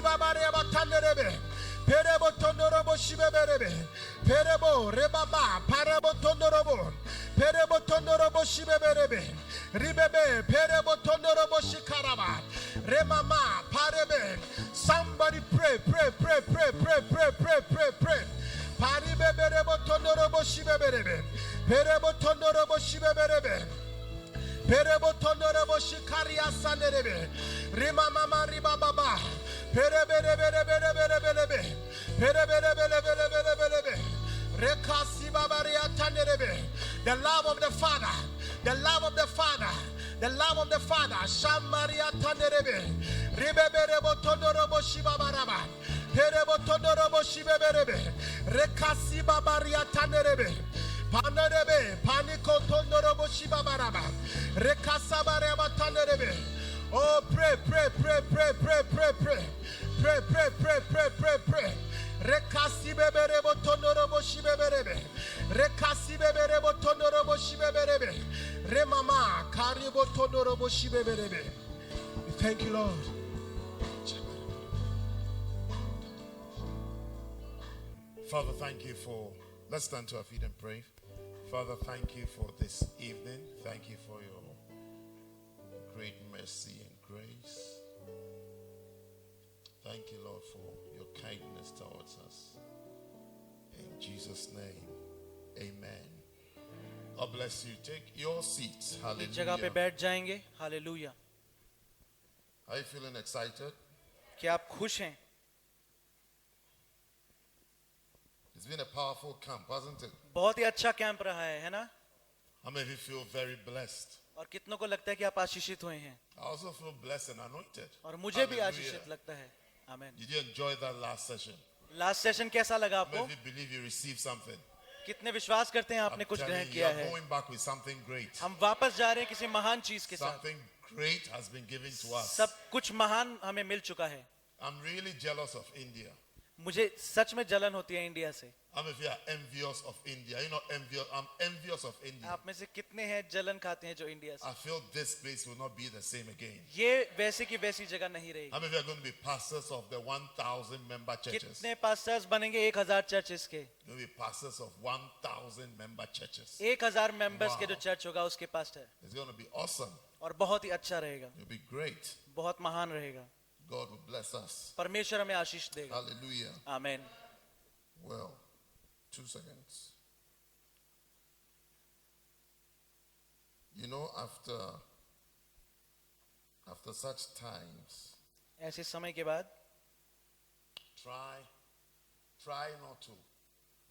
Sibabare Batanderebe, Perebo Tondorobo Shibeberebe, Perebo Rebaba, Parabo Tondorobo, Perebo Tondorobo Shibeberebe, Ribebe, Perebo Tondorobo Shikaraba, Remama, Parebe. Somebody pray, pray, pray, pray, pray, pray, pray, pray, pray. Paribeberebo Tondorobo Shibeberebe, Perebo Tondorobo Shibeberebe. Perebo tondorobo shikaria sanderebe. Rima mama riba baba. Perebereberebereberebe. Perebereberebereberebe. Rekasi babaria tanderebe. The love of the Father. The love of the Father. The love of the Father. Shamaria tanderebe. Ribeberebo tondorobo shibabaraba. Perebo tondorobo shibeberebe. Rekasi babaria tanderebe. Panerebe, Paniko Tondorobo Shibabaraba, Rekasabareba Tanerebe. Oh, pray, pray, pray, pray, pray, pray, pray, pray, pray, pray, pray, pray, pray. Rekasibeberebo Tondorobo Shibeberebe, Rekasibeberebo Tondorobo Shibeberebe, Remama, Karibo Tondorobo Shibeberebe. Thank you, Lord. Father, thank you for, let's stand to our feet and pray. Father, thank you for this evening. Thank you for your great mercy and grace. Thank you, Lord, for your kindness towards us. In Jesus' name, amen. God bless you. Take your seats. एक जगह पे Hallelujah. बैठ जाएंगे. Hallelujah. Are you feeling excited? क्या आप खुश हैं? It's been a powerful camp, hasn't it? बहुत ही अच्छा कैंप रहा है ना? How many of you feel very blessed? और कितनों को लगता है कि आप आशीषित हुए हैं? I also feel blessed and anointed. और मुझे भी Hallelujah. आशीषित लगता है. आमीन. Did you enjoy that last session? Last session कैसा लगा How many आपको? of you believe you received something? कितने विश्वास करते हैं I'm आपने कुछ telling ग्रहण you, किया you are है? going back with something great. हम वापस जा रहे हैं किसी महान चीज के साथ. Something great has been given to us. सब कुछ महान हमें मिल चुका है. I'm really jealous of India. मुझे सच में जलन होती है इंडिया से. How many of you are envious of India? You're not envious. I'm envious of India. आप में से कितने हैं जलन खाते हैं जो इंडिया से? I feel this place will not be the same again. ये वैसे की वैसी जगह नहीं रहेगी. How many of you are going to be pastors of the 1,000 member churches? कितने पास्टर्स बनेंगे 1000 चर्चेस के? You'll be pastors of 1,000 member churches. 1000 members के Wow. जो चर्च होगा उसके pastor. It's going to be awesome. और बहुत ही अच्छा रहेगा. It'll be great. बहुत महान रहेगा. God will bless us. परमेश्वर हमें आशीष देगा. Hallelujah. आमीन. Well, 2 seconds. You know, after such times, ऐसे समय के बाद try not to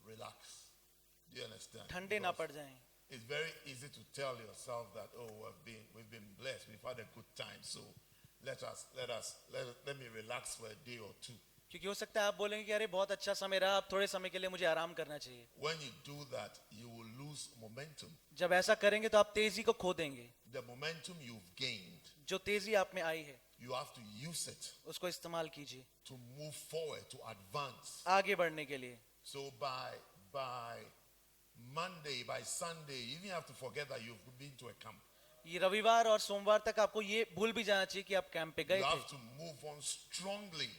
relax. Do you understand? ठंडे ना Because पड़ जाएं. it's very easy to tell yourself that, oh, we've been blessed, we've had a good time, so let me relax for a day or two. क्योंकि हो सकता है आप बोलेंगे कि अरे बहुत अच्छा समय रहा, अब थोड़े समय के लिए मुझे आराम करना चाहिए. When you do that, you will lose momentum. जब ऐसा करेंगे तो आप तेजी को खो देंगे. The momentum you've gained, जो तेजी आप में आई है you have to use it उसको इस्तेमाल कीजिए to move forward, to advance. आगे बढ़ने के लिए. So by Monday, by Sunday, you even have to forget that you've been to a camp. ये रविवार और सोमवार तक आपको ये भूल भी जाना चाहिए कि आप कैंप पे गए You थे. have to move on strongly.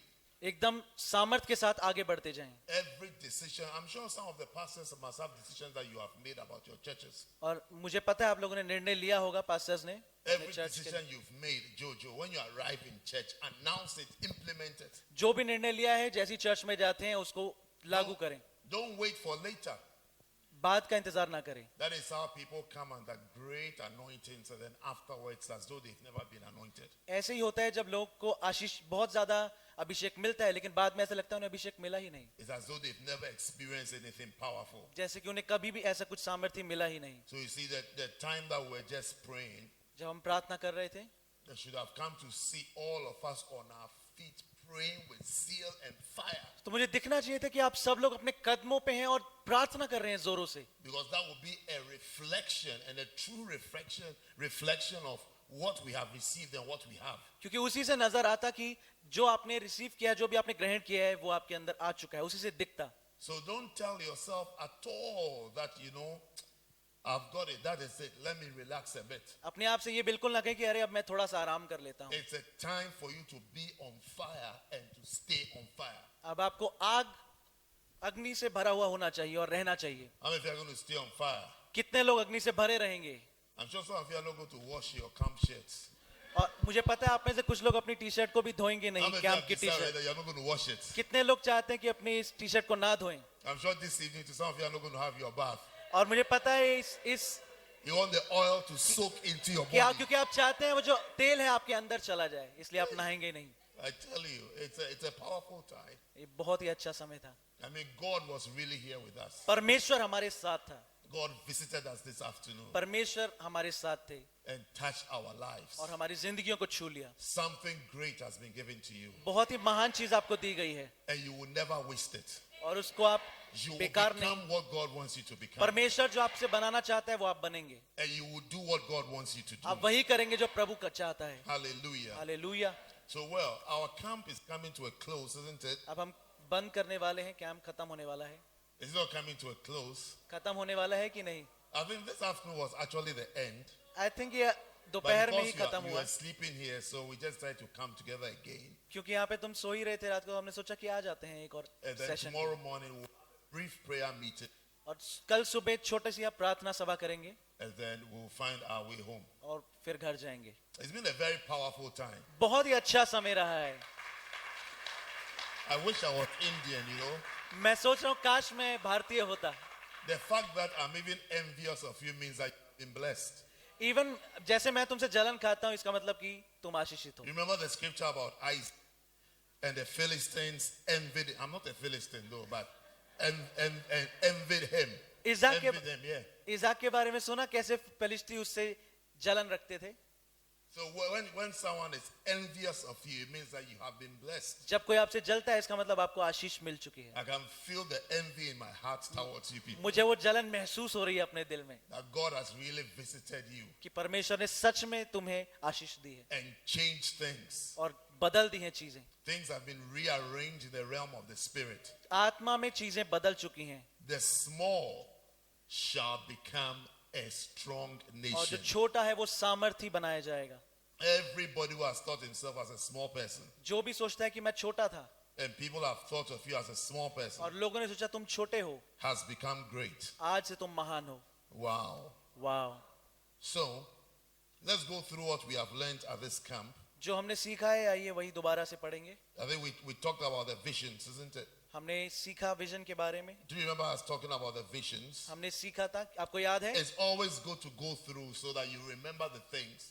एकदम सामर्थ्य के साथ आगे बढ़ते जाएं. Every decision, I'm sure some of the pastors must have decisions that you have made about your churches. और मुझे पता है आप लोगों ने निर्णय लिया होगा पास्टर्स ने Every अपने चर्च के decision लिए. you've made, Jojo, when you arrive in church, announce it, implement it. जो भी निर्णय लिया है जैसी चर्च में जाते हैं उसको लागू करें. Don't wait for later. बाद का इंतजार ना करें. That is how people come under great anointings and then afterwards as though they've never been anointed. ऐसे ही होता है जब लोग को आशीष बहुत ज्यादा अभिषेक मिलता है लेकिन बाद में ऐसा लगता है उन्हें अभिषेक मिला ही नहीं. It's as though they've never experienced anything powerful. जैसे कि उन्हें कभी भी ऐसा कुछ सामर्थ्य मिला ही नहीं. So you see that the time that we're just praying, जब हम प्रार्थना कर रहे थे they should have come to see all of us on our feet praying with zeal and fire. तो मुझे दिखना चाहिए था कि आप सब लोग अपने कदमों पे हैं और प्रार्थना कर रहे हैं जोरों से. Because that will be a reflection and a true reflection of what we have received and what we have. क्योंकि उसी से नजर आता कि जो आपने रिसीव किया, जो भी आपने ग्रहण किया है वो आपके अंदर आ चुका है, उसी से दिखता. So don't tell yourself at all that, I've got it. That is it. Let me relax a bit. अपने आप से ये बिल्कुल ना कहें कि अरे अब मैं थोड़ा सा आराम कर लेता हूँ. It's a time for you to be on fire and to stay on fire. अब आपको अग्नि से भरा हुआ होना चाहिए और रहना चाहिए. How many of you are going to stay on fire? कितने लोग अग्नि से भरे रहेंगे? I'm sure some of you are not going to wash your camp shirts. और मुझे पता है आप में से कुछ लोग अपनी टी शर्ट को भी धोएंगे How नहीं. many of you camp have की T decided shirt that you're not going to wash it? कितने लोग चाहते हैं कि अपनी इस टी शर्ट को ना धोएं? I'm sure this evening, to some of you are not going to have your bath. और मुझे पता है इस You want the oil to soak into your क्या, body. क्योंकि आप चाहते हैं वो जो तेल है आपके अंदर चला जाए, इसलिए आप नहाएंगे नहीं. I tell you, it's a powerful time. ये बहुत ही अच्छा समय था. I mean, God was really here with us. परमेश्वर हमारे साथ था. God visited us this afternoon परमेश्वर हमारे साथ थे and touched our lives. और हमारी जिंदगियों को छू लिया. Something great has been given to you, बहुत ही महान चीज आपको दी गई है and you will never waste it. और उसको आप You will बेकार नहीं. become what God wants you to become, परमेश्वर जो आपसे बनाना चाहता है वो आप बनेंगे. and you will do what God wants you to do. आप वही करेंगे जो प्रभु का चाहता है. Hallelujah. Hallelujah. So, well, our camp is coming to a close, isn't it? अब हम बंद करने वाले हैं. कैंप खत्म होने वाला है. It's not coming to a close. खत्म होने वाला है कि नहीं? I think this afternoon was actually the end. I think ये But दोपहर में ही because खत्म you हुआ are sleeping here, so we just tried to come together again. क्योंकि यहाँ पे तुम सो ही रहे थे रात को. हमने सोचा कि आ जाते हैं एक और And then session. tomorrow morning, we'll have a brief prayer meeting, और कल सुबह छोटी सी आप प्रार्थना सभा करेंगे and then we'll find our way home. और फिर घर जाएंगे. It's been a very powerful time. बहुत ही अच्छा समय रहा है. I wish I was Indian, you know. मैं सोच रहा हूँ काश मैं भारतीय होता. The fact that I'm even envious of you means that you've been blessed. Even जैसे मैं तुमसे जलन खाता हूँ, इसका मतलब कि तुम आशीषित हो. You remember the scripture about Isaac and the Philistines envied. I'm not a Philistine though, but envied him. इज़ाक के Envied him, yeah. इज़ाक के बारे में सुना कैसे फिलिस्ती उससे जलन रखते थे. So when someone is envious of you, it means that you have been blessed. जब कोई आपसे जलता है इसका मतलब आपको आशीष मिल चुकी है. I can feel the envy in my heart towards you people. मुझे वो जलन महसूस हो रही है अपने दिल में That God has really visited you कि परमेश्वर ने सच में तुम्हें आशीष दी है and changed things. और बदल दी हैं चीजें. Things have been rearranged in the realm of the spirit. आत्मा में चीजें बदल चुकी हैं The small shall become a strong और जो nation. छोटा है वो सामर्थी बनाया जाएगा. Everybody who has thought himself as a small person, जो भी सोचता है कि मैं छोटा था and people have thought of you as a small person, और लोगों ने सोचा तुम छोटे हो, has become great. आज से तुम महान हो. Wow. वाह. So, let's go through what we have learned at this camp. जो हमने सीखा है आइए वही दोबारा से पढ़ेंगे. I think we talked about the visions, isn't it? हमने सीखा विजन के बारे में. Do you remember us talking about the visions? हमने सीखा था, आपको याद है? It's always good to go through so that you remember the things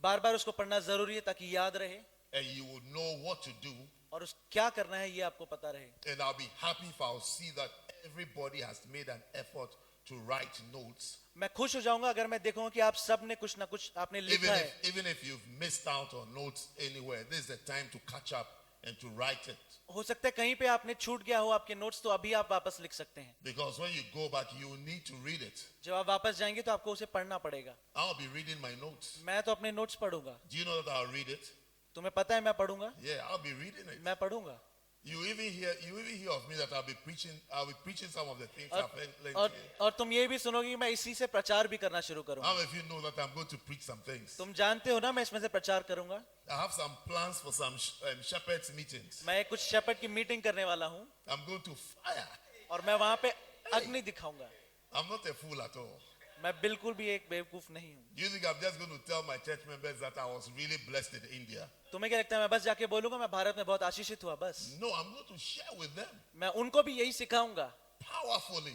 बार बार उसको पढ़ना जरूरी है ताकि याद रहे and you will know what to do. और उस क्या करना है ये आपको पता रहे. And I'll be happy if I'll see that everybody has made an effort to write notes. मैं खुश हो जाऊंगा अगर मैं देखूंगा कि आप सब ने कुछ ना कुछ आपने लिखा है. Even if you've missed out on notes anywhere, this is the time to catch up and to write it. हो सकता है कहीं पे आपने छूट गया हो आपके नोट्स, तो अभी आप वापस लिख सकते हैं. Because when you go back, you need to read it. जब आप वापस जाएंगे तो आपको उसे पढ़ना पड़ेगा. I'll be reading my notes. मैं तो अपने नोट्स पढ़ूंगा. Do you know that I'll read it? तुम्हें पता है मैं पढ़ूंगा. Yeah, I'll be reading it. मैं पढ़ूंगा. You even hear of me that I'll be preaching some of the things I've learned और here. और तुम ये भी सुनोगे कि मैं इसी से प्रचार भी करना शुरू करूंगा. How many of you know that I'm going to preach some things? तुम जानते हो ना मैं इसमें से प्रचार करूंगा. I have some plans for some shepherds meetings. मैं कुछ शेपर्ड की मीटिंग करने वाला हूँ I'm going to fire. और मैं वहां पे अग्नि दिखाऊंगा. I'm not a fool at all. मैं बिल्कुल भी एक बेवकूफ नहीं हूँ. Do you think I'm just going to tell my church members that I was really blessed in India? तुम्हें क्या लगता है मैं बस जाके बोलूंगा मैं भारत में बहुत आशीषित हुआ बस? No, I'm going to share with them मैं उनको भी यही सिखाऊंगा powerfully.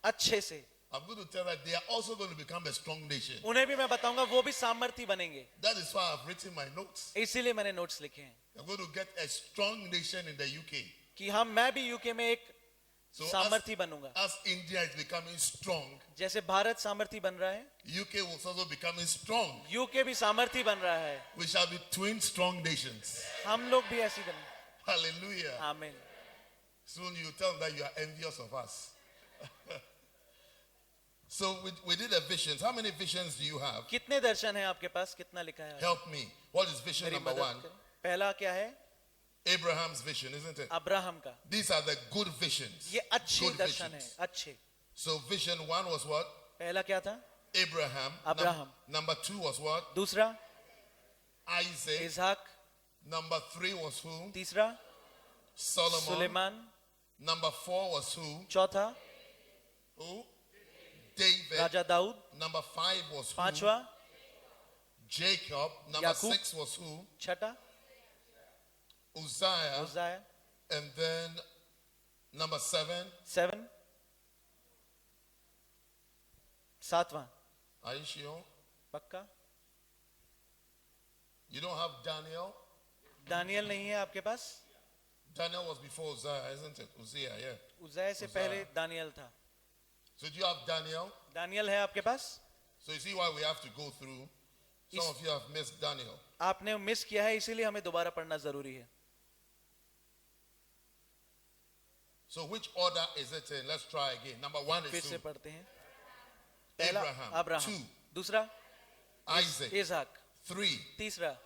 अच्छे से. I'm going to tell that they are also going to become a strong nation. उन्हें भी मैं बताऊंगा वो भी सामर्थी बनेंगे. That is why I've written my notes. इसीलिए मैंने नोट्स लिखे हैं I'm going to get a strong nation in the UK. कि मैं भी यूके में एक So सामर्थी बनूंगा. as India is becoming strong, जैसे भारत सामर्थी बन रहा है, UK will also becoming strong. UK भी सामर्थी बन रहा है. We shall be twin strong nations. हम लोग भी ऐसी बने. Hallelujah. आमीन. Soon you tell them that you are envious of us. So we did a visions. How many visions do you have? कितने दर्शन हैं आपके पास? कितना लिखा है? Help me. What is vision मेरी number मदद one? करें. पहला क्या है? Abraham's vision, isn't it? Abraham का. These are the good visions. ये अच्छे Good दर्शन visions. हैं, अच्छे. So vision one was what? पहला क्या था? Abraham. Abraham. Number 2 was what? दूसरा Isaac. Ishaq. Number 3 was who? तीसरा Solomon. Suleman. Number 4 was who? चौथा Who? David. Raja Dawood. Number 5 was who? पांचवा Jacob. Number Yakub. 6 was who? छठा Uzziah. उज्जाया. And then number 7. 7 सातवां. Are you sure? पक्का? You don't have Daniel? Daniel नहीं है आपके पास? Daniel was before Uzziah, isn't it? Uzziah, yeah. उज्जाया से उज्जाया. पहले Daniel था. So do you have Daniel? Daniel है आपके पास? So you see why we have to go through. Some of you have missed Daniel. आपने मिस किया है, इसीलिए हमें दोबारा पढ़ना जरूरी है. So which order is it in? Let's try again. Number 1 फिर is से who? पढ़ते हैं. पहला Abraham. अब्राहम. 2. दूसरा Isaac. इसहाक. 3. तीसरा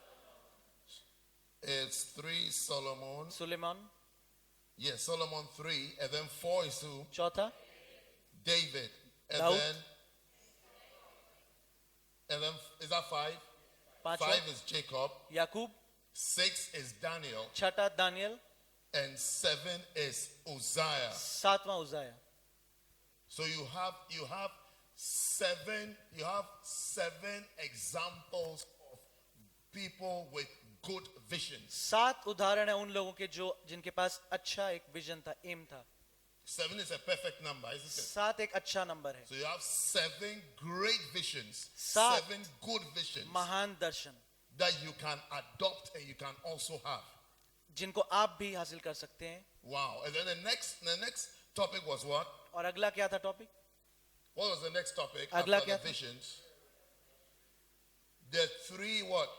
It's 3 Solomon. Suleman. Yes, Solomon 3. And then 4 is who? चौथा David. And Daud. then is that 5? पांचवा 5 is Jacob. Yakub. 6 is Daniel. छठा दानियल. And 7 is Uzziah. सातवां उज्जाया. So you have seven examples of people with good visions. 7 उदाहरण है उन लोगों के जो जिनके पास अच्छा एक विजन था, एम था. 7 is a perfect number, isn't it? 7 एक अच्छा नंबर है. So you have 7 great visions, 7 7 good visions महान दर्शन that you can adopt and you can also have. जिनको आप भी हासिल कर सकते हैं. Wow. And then the next topic was what? और अगला क्या था topic? What was the next topic अगला after क्या the था? visions? The 3 what?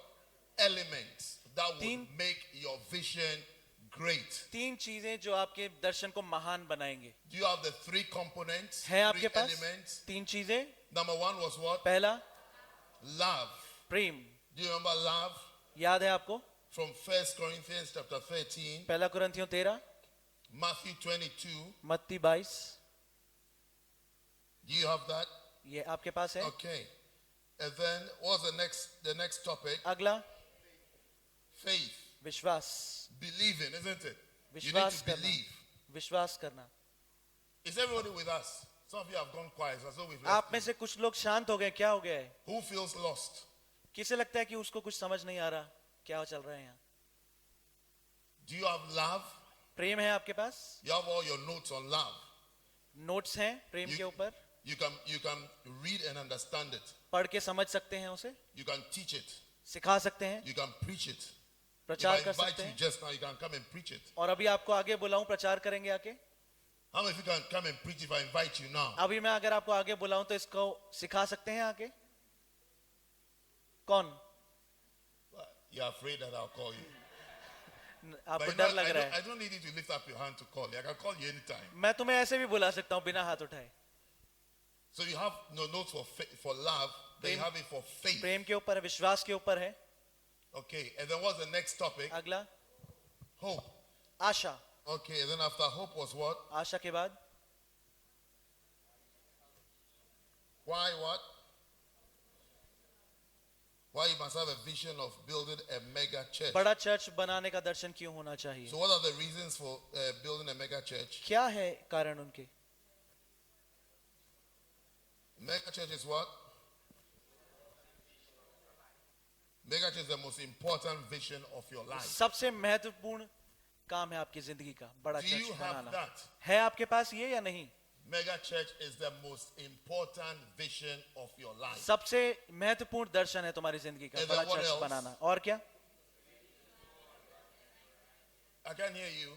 Elements that would तीन- make your vision great. 3 चीजें जो आपके दर्शन को महान बनाएंगे. Do you have the 3 components? है 3 आपके पास elements? 3 चीजें. Number 1 was what? पहला Love. Prem. Do you remember love? याद है आपको? From 1 Corinthians chapter 13, पहला कुरिन्थियों 13, Matthew 22. मत्ती 22. Do you have that? ये आपके पास है. Okay. And then what's the next topic? अगला Faith. विश्वास. Believing, isn't it? You need विश्वास to करना. believe. विश्वास करना. Is everybody with us? Some of you have gone quiet, so we've आप left में you. से कुछ लोग शांत हो गए. क्या हो गया है? Who feels lost? किसे लगता है कि उसको कुछ समझ नहीं आ रहा क्या चल रहा है यहाँ? Do you have love? प्रेम है आपके पास? You have all your notes on love. Notes हैं प्रेम के ऊपर. You can read and understand it. पढ़ के समझ सकते हैं उसे. You can teach it. सिखा सकते हैं. You can preach it. If I प्रचार कर invite सकते you हैं. just now, you can come and preach it. और अभी आपको आगे बुलाऊं प्रचार करेंगे आके? How many of you can come and preach if I invite you now? अभी मैं अगर आपको आगे बुलाऊं तो इसको सिखा सकते हैं आके? कौन? You're afraid that I'll call you. आपको But डर लग रहा है. I don't need you to lift up your hand to call you. I can call you anytime. मैं तुम्हें ऐसे भी बुला सकता हूँ बिना हाथ उठाए. So you have no notes for love, but you Prem- have it for faith. प्रेम के ऊपर है, विश्वास के ऊपर है. Okay, and then what's the next topic? अगला Hope. Asha. Okay, and then after hope was what? आशा के बाद Why what? Why you must have a vision of building a mega church. बड़ा चर्च बनाने का दर्शन क्यों होना चाहिए? So what are the reasons for building a mega church? क्या है कारण उनके? Mega church is what? Mega church is the most important vision of your life. सबसे महत्वपूर्ण काम है आपकी जिंदगी का बड़ा Do church you have banana. that? है आपके पास ये या नहीं? Mega church is the most important vision of your life. सबसे महत्वपूर्ण दर्शन है तुम्हारी जिंदगी का And बड़ा then what चर्च else? बनाना. और क्या? I can hear you.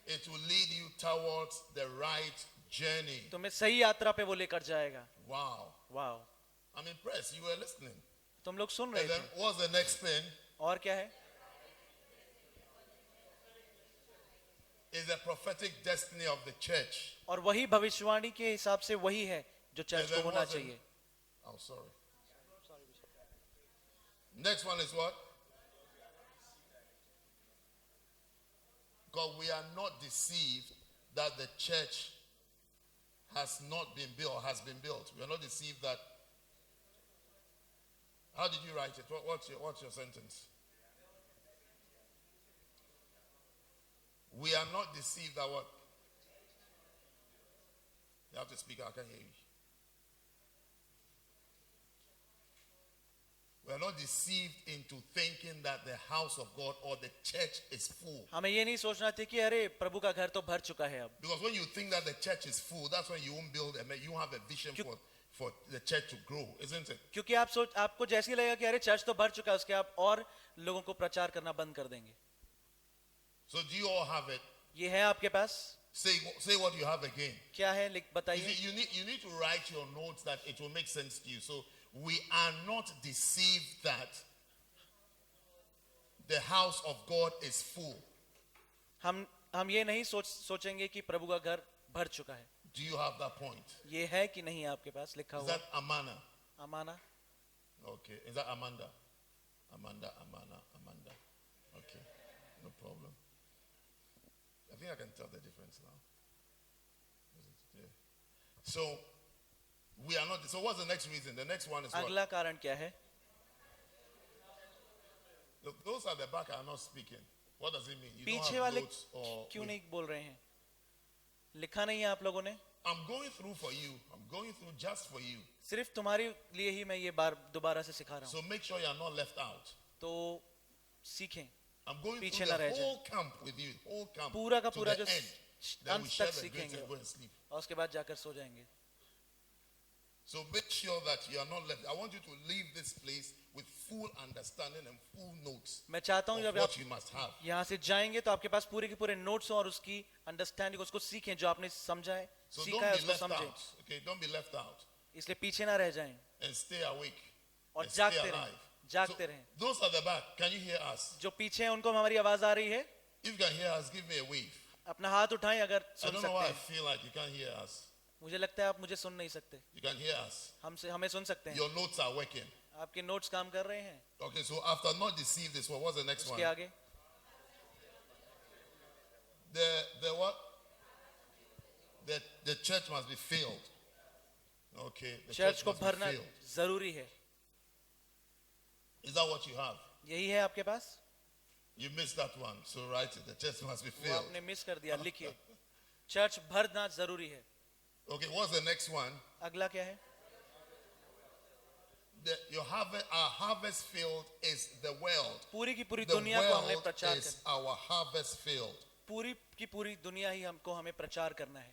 It will lead you towards the right journey. तुम्हें सही यात्रा पे वो लेकर जाएगा. Wow. Wow. I'm impressed. You were listening. तुम लोग सुन रहे And then थे. what's the next thing? और क्या है? Is the prophetic destiny of the church. और वही भविष्यवाणी के हिसाब से वही है जो And चर्च को then होना what's the- चाहिए. Oh, sorry. Next one is what? God, we are not deceived that the church has not been built, has been built. We are not deceived that. How did you write it? What's your sentence? We are not deceived that what? You have to speak, I can't hear you. We are not deceived into thinking that the house of God or the church is full. हमें ये नहीं सोचना चाहिए कि अरे प्रभु का घर तो भर चुका है अब. Because when you think that the church is full, that's when you won't build you won't have a vision for the church to grow, isn't it? क्योंकि आपको जैसे ही लगेगा कि अरे चर्च तो भर चुका है, उसके आप और लोगों को प्रचार करना बंद कर देंगे. So do you all have it? ये है आपके पास? Say what you have again. क्या है बताइए. You see, you need to write your notes that it will make sense to you. So we are not deceived that the house of God is full. हम ये नहीं सोचेंगे कि प्रभु का घर भर चुका है. Do you have that point? ये है कि नहीं आपके पास लिखा Is हुआ? that Amana? Amana. Okay. Is that Amanda? Amanda. Okay. No problem. I think I can tell the difference now. So we are not. So what's the next reason? The next one is what? अगला कारण क्या है? Look, those at the back are not speaking. What does it mean? You पीछे don't have वाले notes or क्यों नहीं बोल रहे हैं? लिखा नहीं है आप लोगों ने? I'm going through for you. I'm going through just for you. सिर्फ तुम्हारे लिए ही मैं ये बार दोबारा से सिखा रहा हूँ. So make sure you are not left out. तो सीखें. I'm going पीछे through ना the रह जाए. whole camp with you. Whole camp. पूरा का to पूरा the जो end. Then we अंत share तक the grace सीखेंगे and go and sleep. और उसके बाद जाकर सो जाएंगे. So make sure that you are not left. I want you to leave this place with full understanding and full notes मैं चाहता हूँ of जब आप what you must have. यहाँ से जाएंगे तो आपके पास पूरे के पूरे नोट्स और उसकी अंडरस्टैंडिंग उसको सीखें जो आपने समझा है So सीखा don't है be उसको left समझें. out. Okay, don't be left out. इसलिए पीछे ना रह जाएं And stay awake. और And stay जागते alive. रहें. जागते So, रहें. those at the back, can you hear us? जो पीछे हैं उनको हमारी आवाज आ रही है? If you can hear us, give me a wave. अपना हाथ उठाएं अगर I सुन don't know सकते why I हैं. feel like you can't hear us. मुझे लगता है आप मुझे सुन नहीं सकते. You can hear us. हमें सुन सकते हैं. Your notes are working. आपके नोट्स काम कर रहे हैं. Okay, so after not deceive this one, what's the next one? उसके आगे The what? The church must be filled. Okay, the church church को must be भरना filled. जरूरी है. Is that what you have? यही है आपके पास? You missed that one, so write it. The church must be वो filled. आपने miss कर दिया. लिखिए चर्च भरना जरूरी है. Okay, what's the next one? अगला क्या है? Our harvest field is the world. पूरी की पूरी The दुनिया को हमने world प्रचार is करना. our harvest field. पूरी की पूरी दुनिया ही हमको हमें प्रचार करना है.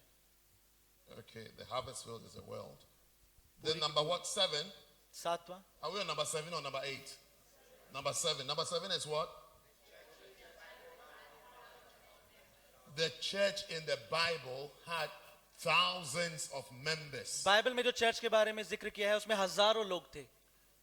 Okay, the harvest field is the world. Then number what? 7? 7वां Are we on number 7 or number 8? Number 7. Number 7 is what? The church in the Bible had thousands of members. Bible में जो चर्च के बारे में जिक्र किया है उसमें हजारों लोग थे.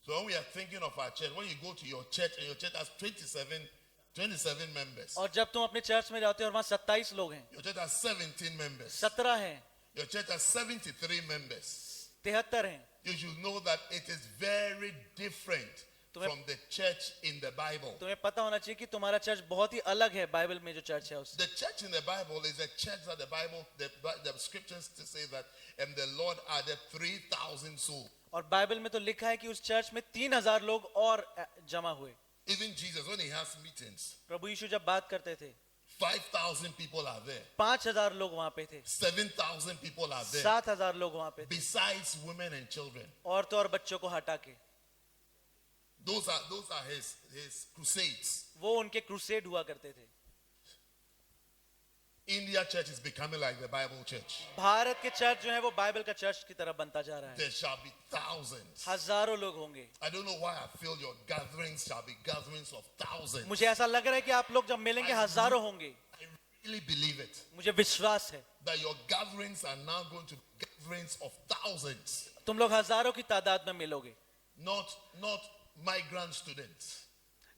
So when we are thinking of our church, when you go to your church and your church has 27 members. और जब तुम अपने चर्च में जाते हो और वहां 27 लोग हैं, Your church has 17 members. 17 हैं, Your church has 73 members. 73 हैं, You should know that it is very different तुम्हें- from the church in the Bible. तुम्हें पता होना चाहिए कि तुम्हारा चर्च बहुत ही अलग है बाइबल में जो चर्च है उससे. The church in the Bible is a church that the Bible, the scriptures to say that the Lord added 3,000 souls. और बाइबल में तो लिखा है कि उस चर्च में 3000 लोग और जमा हुए. Even Jesus, when he has meetings, प्रभु यीशु जब बात करते थे 5,000 people are there. 5000 लोग वहां पे थे, 7,000 people are there. 7000 लोग वहां पे थे, Besides women and children. औरतों और बच्चों को हटा के. Those are his crusades. वो उनके क्रूसेड हुआ करते थे. India church is becoming like the Bible church. Bharat के चर्च जो है वो बाइबल का चर्च की तरह बनता जा रहा है. There shall be thousands. हजारों लोग होंगे. I don't know why I feel your gatherings shall be gatherings of thousands. मुझे ऐसा लग रहा है कि आप लोग जब मिलेंगे हजारों होंगे. I really believe it. मुझे विश्वास है That your gatherings are now going to be gatherings of thousands. तुम लोग हजारों की तादाद में मिलोगे. Not migrant students.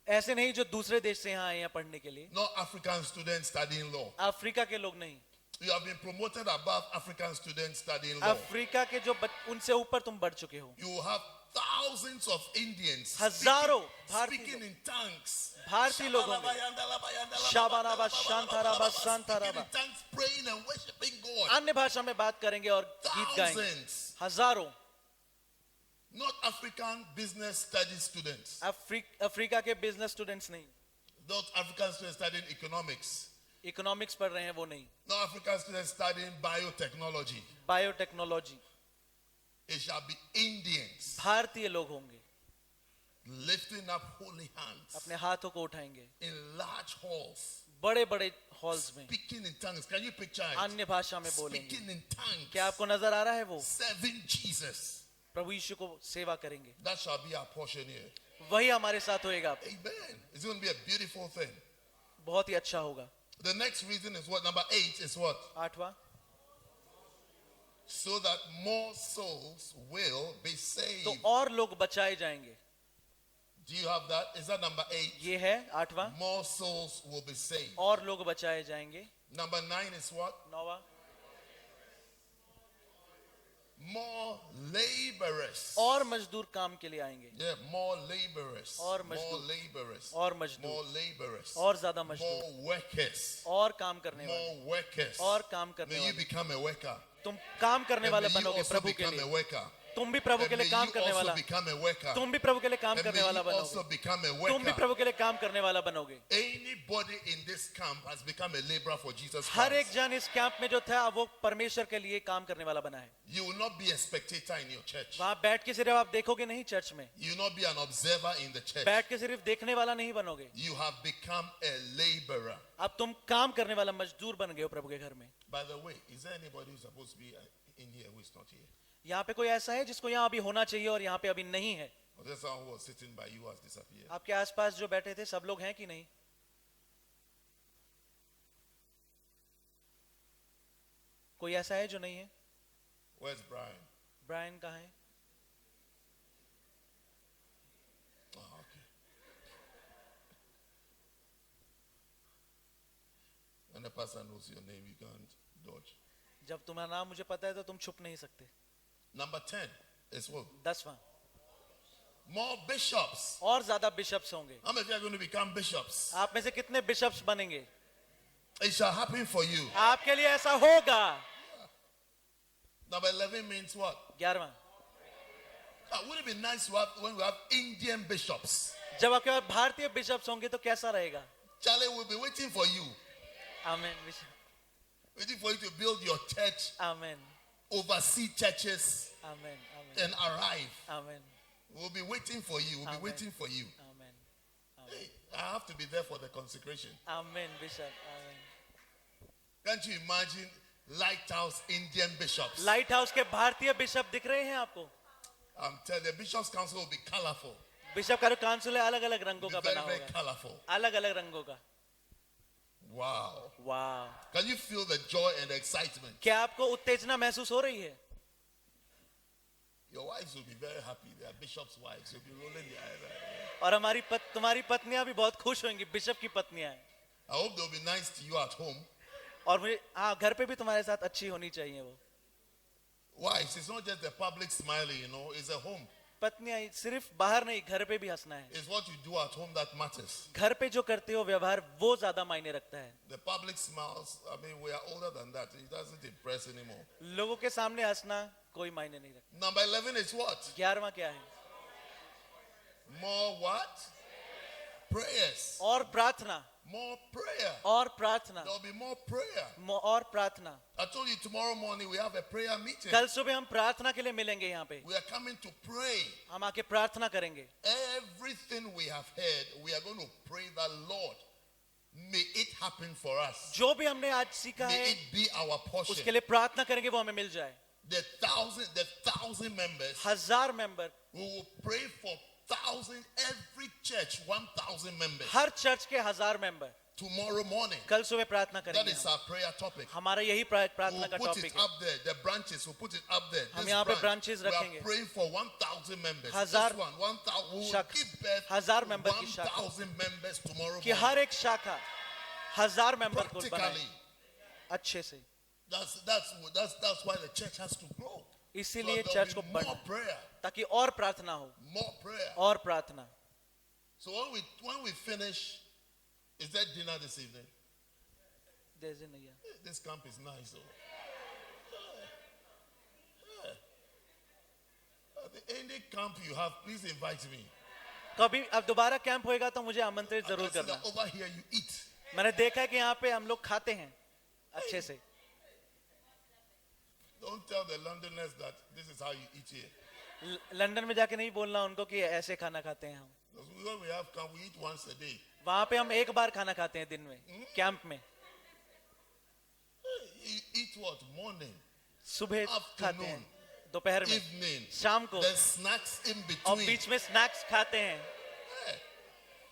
ऐसे नहीं जो दूसरे देश से यहाँ आए हैं पढ़ने के लिए. Not African students studying law. Africa के लोग नहीं. You have been promoted above African students studying law. Africa के जो उनसे ऊपर तुम बढ़ चुके हो. You have thousands of Indians हजारों speaking in tongues. भारतीय लोग होंगे शाबानाबा शांताराबा Speaking शांताराबा in tongues, praying and worshiping God. अन्य भाषा में बात करेंगे और गीत गाएंगे Thousands. हजारों Not African business studies students. Africa के बिजनेस स्टूडेंट्स नहीं Not African students studying economics. Economics पढ़ रहे हैं वो नहीं Not African students studying biotechnology. Biotechnology It shall be Indians भारतीय लोग होंगे lifting up holy hands अपने हाथों को उठाएंगे in large halls, बड़े बड़े हॉल्स में speaking in tongues. Can you picture it? अन्य भाषा में बोलेंगे Speaking in tongues, क्या आपको नजर आ रहा है वो serving Jesus. प्रभु यीशु को सेवा करेंगे That shall be our portion here. वही हमारे साथ होएगा Amen. It's going to be a beautiful thing. बहुत ही अच्छा होगा The next reason is what? Number 8 is what? आठवां So that more souls will be saved. तो और लोग बचाए जाएंगे Do you have that? Is that number 8? ये है आठवां More souls will be saved. और लोग बचाए जाएंगे Number 9 is what? नौवां More laborers. और मजदूर काम के लिए आएंगे Yeah, more laborers. और More मजदूर। laborers. और More मजदूर laborers. और ज्यादा मजदूर More workers. और काम करने वाले More workers. और काम करने May you वाले become a worker. तुम काम करने And वाले may you बनोगे also प्रभु के become a लिए worker. तुम भी प्रभु के And may लिए काम you करने also वाला become a worker. तुम भी प्रभु के लिए काम And करने may वाला you also बनोगे become a तुम भी worker. प्रभु के लिए काम करने वाला बनोगे Anybody in this camp has become a laborer for Jesus हर एक Christ. जन इस कैंप में जो था वो परमेश्वर के लिए काम करने वाला बना है You will not be a spectator in your church. वहां बैठ के सिर्फ आप देखोगे नहीं चर्च में You will not be an observer in the church. बैठ के सिर्फ देखने वाला नहीं बनोगे You have become a laborer. अब तुम काम करने वाला मजदूर बन गए हो प्रभु के घर में By the way, is there anybody who's supposed to be in here who is not here? यहाँ पे कोई ऐसा है जिसको यहाँ अभी होना चाहिए और यहाँ पे अभी नहीं है Or there someone who was sitting by you has disappeared? आपके आसपास जो बैठे थे सब लोग हैं कि नहीं कोई ऐसा है जो नहीं है Where's Brian? ब्रायन कहाँ है Oh, okay. When a person knows your name, you can't dodge. जब तुम्हारा नाम मुझे पता है तो तुम छुप नहीं सकते Number 10 is what? 10वां More bishops. और ज्यादा बिशप्स होंगे How many of you are going to become bishops? आप में से कितने बिशप्स बनेंगे It shall happen for you. आपके लिए ऐसा होगा Number 11 means what? 11वां Would it be nice to have when we have Indian bishops? जब आपके पास भारतीय बिशप्स होंगे तो कैसा रहेगा Charlie will be waiting for you. Amen bishop Waiting for you to build your church, amen oversee churches, amen amen and arrive. Amen We'll be waiting for you. We'll be Amen. waiting for you. Amen Hey, I have to be there for the consecration. Amen bishop amen Can't you imagine Lighthouse Indian bishops? Light house के भारतीय bishop दिख रहे हैं आपको I'm telling you, the bishops' council will be colorful. Bishop का जो council है अलग अलग रंगों Be का very, बना very होगा colorful. अलग अलग रंगों का Wow. वाह Can you feel the joy and the excitement? क्या आपको उत्तेजना महसूस हो रही है Your wives will be very happy. They are bishops' wives. You'll be rolling their eyes. और तुम्हारी पत्नियां भी बहुत खुश होंगी बिशप की पत्नियां हैं I hope they'll be nice to you at home. और मुझे हाँ घर पे भी तुम्हारे साथ अच्छी होनी चाहिए वो Wives, it's not just the public smiling, you know, it's a home. पत्नियां सिर्फ बाहर नहीं घर पे भी हंसना है It's what you do at home that matters. घर पे जो करते हो व्यवहार वो ज्यादा मायने रखता है The public smiles, I mean, we are older than that. It doesn't impress anymore. लोगों के सामने हंसना कोई मायने नहीं रखता Number 11 is what? 11वां क्या है More what? Prayers. और प्रार्थना More prayer. और प्रार्थना There'll be more prayer. और प्रार्थना I told you tomorrow morning we have a prayer meeting. कल सुबह हम प्रार्थना के लिए मिलेंगे यहाँ पे We are coming to pray. हम आके प्रार्थना करेंगे Everything we have heard, we are going to pray that Lord, may it happen for us. जो भी हमने आज सीखा May है it be our portion. उसके लिए प्रार्थना करेंगे वो हमें मिल जाए The thousand members, 1000 member we will pray for thousand, every church, 1,000 members. Her church के 1000 मेंबर Tomorrow morning. कल सुबह प्रार्थना That करेंगे is हम। our prayer topic. हमारा यही प्रार्थना We'll का put टॉपिक it है up there. The branches, we'll put it up there. हम This यहाँ पे branch, branches we are रखेंगे। praying for 1,000 members. 1000 This one, 1,000. We will शाखा। give birth 1000 member की शाखा। 1,000 members tomorrow कि morning. हर एक शाखा 1000 मेंबर को बनाए Practically, अच्छे से that's why the church has to grow. इसीलिए there'll चर्च be को more बढ़ना, prayer. ताकि और प्रार्थना हो, More prayer. और प्रार्थना. So when we finish, is there dinner this evening? This camp is nice. Any camp you have, please invite me. कभी अब दोबारा कैंप होएगा तो मुझे आमंत्रित I जरूर can see करना. that over here you eat. मैंने देखा है कि यहाँ पे हम लोग खाते हैं अच्छे से. Don't tell the Londoners that this is how you eat here. London में जाके नहीं बोलना उनको कि ऐसे खाना खाते हैं हम. Because when we have camp, we eat once a day. वहां पे हम एक बार खाना खाते हैं दिन में, कैंप में. You eat what? Morning, सुबह खाते हैं, afternoon, दोपहर में, evening, शाम को, then snacks in और between. बीच में स्नैक्स खाते हैं.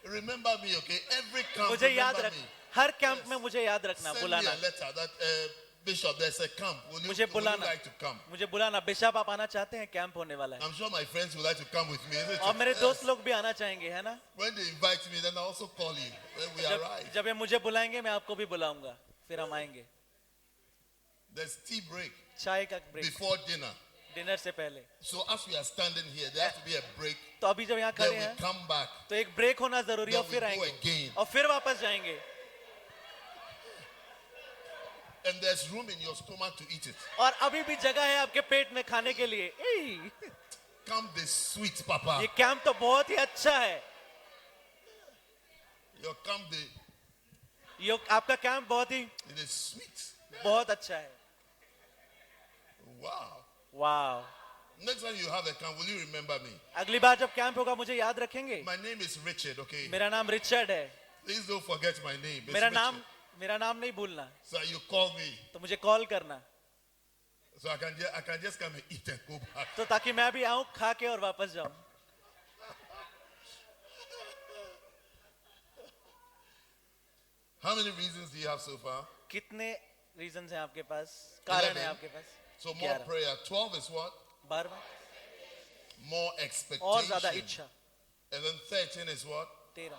Remember me, okay? Every camp, मुझे याद remember रख, me. हर कैंप में मुझे याद रखना, Send me बुलाना. a letter that Bishop, there's a camp. Would you मुझे बुलाना, like to come? मुझे बुलाना. बिशप आप आना चाहते हैं, कैंप होने वाला है. I'm sure my friends would like to come with me. Isn't it? और मेरे Yes. दोस्त लोग भी आना चाहेंगे, है ना. When they invite me, then I also call you when we arrive. जब ये मुझे बुलाएंगे मैं आपको भी बुलाऊंगा, फिर हम आएंगे. There's tea break चाय का ब्रेक before dinner. डिनर से पहले. So as we are standing here, there has to be a break. तो अभी जब यहाँ Then खड़े we हैं come back. तो एक ब्रेक होना जरूरी है, और Then फिर we go आएंगे again. और फिर वापस जाएंगे. And there's room in your stomach to eat it. और अभी भी जगह है आपके पेट में खाने के लिए. ए, Camp is sweet, Papa. ये कैंप तो बहुत ही अच्छा है. Your camp, ये आपका कैंप बहुत ही it is sweet. बहुत अच्छा है. Wow. वाह. Next time you have a camp, will you remember me? अगली बार जब कैंप होगा मुझे याद रखेंगे. My name is Richard, okay? मेरा नाम रिचर्ड है. Please don't forget my name. It's मेरा Richard. नाम नहीं भूलना. So you call me. तो मुझे कॉल करना, So I can just come and eat and go back. तो ताकि मैं भी आऊं, खा के और वापस जाऊं. How many reasons do you have so far? कितने रीजंस हैं आपके पास, कारण है 11. आपके पास? So more 11. prayer. 12 is what? 12. More और ज्यादा expectation. इच्छा. And then 13 is what? 13.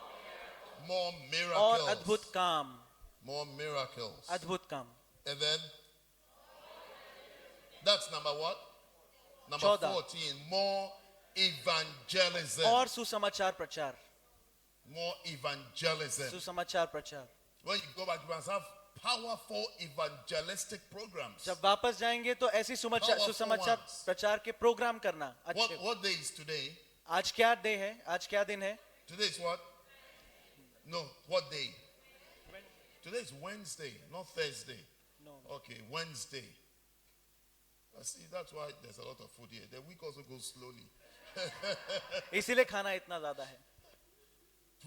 More और miracles. अद्भुत काम. More miracles. अद्भुत काम. And then that's number what? Number 14. 14. More evangelism. और सुसमाचार प्रचार. More evangelism. सुसमाचार प्रचार. When you go back, you must have powerful evangelistic programs. जब वापस जाएंगे तो ऐसी सुसमाचार ones. प्रचार के प्रोग्राम करना अच्छे. What day is today? आज क्या डे है? आज क्या दिन है? Today is what? No, what day? Today is Wednesday, not Thursday. No. Okay, Wednesday. I see, that's why there's a lot of food here. The week also goes slowly. इसीलिए खाना इतना ज्यादा है.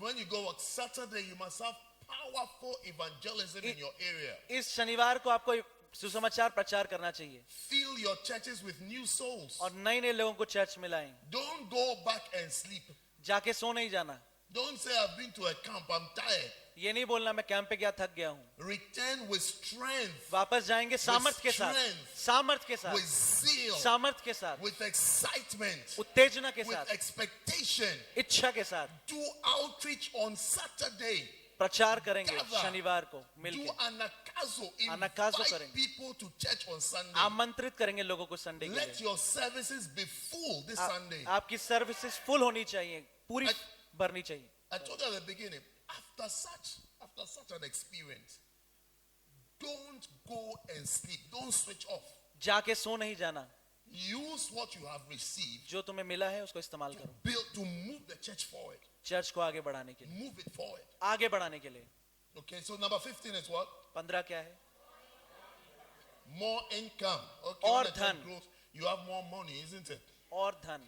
When you go on Saturday, you must have powerful evangelism in your area. इस शनिवार को आपको सुसमाचार प्रचार करना चाहिए Fill your churches with new souls. और नए नए लोगों को चर्च में लाएं. Don't go back and sleep. जाके सो नहीं जाना. Don't say, I've been to a camp, I'm tired. ये नहीं बोलना मैं कैंप पे गया, थक गया हूँ. Return with strength, वापस जाएंगे सामर्थ के साथ, strength, सामर्थ के साथ, with zeal, सामर्थ के साथ, with excitement, उत्तेजना के with साथ, expectation. इच्छा के साथ. Do outreach on Saturday. प्रचार करेंगे Gather. शनिवार को Do मिलके. anakazo. Anakazo Invite करेंगे. people to church on Sunday. आमंत्रित करेंगे लोगों को संडे के Let लिए. your services be full this Sunday. आपकी सर्विसेज फुल होनी चाहिए, पूरी भरनी चाहिए. I told you at the beginning, after such an experience, don't go and sleep. Don't switch off. जाके सो नहीं जाना. Use what you have received जो तुम्हें मिला है उसको इस्तेमाल करो, to move the church forward. Church को आगे बढ़ाने के लिए, Move it forward. आगे बढ़ाने के लिए. Okay, so number 15 is what? 15 क्या है? More income. Okay, और when the church धन. grows, you have more money, isn't it? और धन,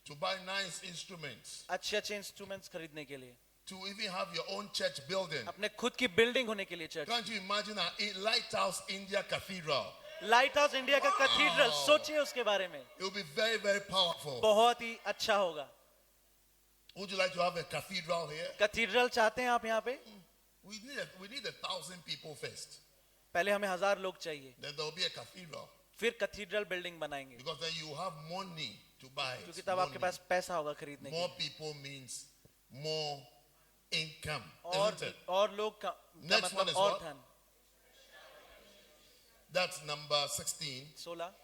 To buy nice instruments. अच्छे अच्छे इंस्ट्रूमेंट्स खरीदने के लिए, To even have your own church building. अपने खुद की बिल्डिंग होने के लिए. Church, Can't you imagine a Lighthouse India Cathedral? Light house India का कैथीड्रल, सोचिए उसके बारे में. It will be very, very powerful. बहुत ही अच्छा होगा. Would you like to have a cathedral here? Cathedral चाहते हैं आप यहाँ पे? We need 1,000 people first. पहले हमें 1000 लोग चाहिए, Then there will be a cathedral. फिर कैथीड्रल बिल्डिंग बनाएंगे. Because then you have money to buy it. क्योंकि तब आपके Money. पास पैसा होगा खरीदने के More लिए. people means more income. और Isn't it? और लोग का Next one मतलब is और what? धन. That's number 16. 16.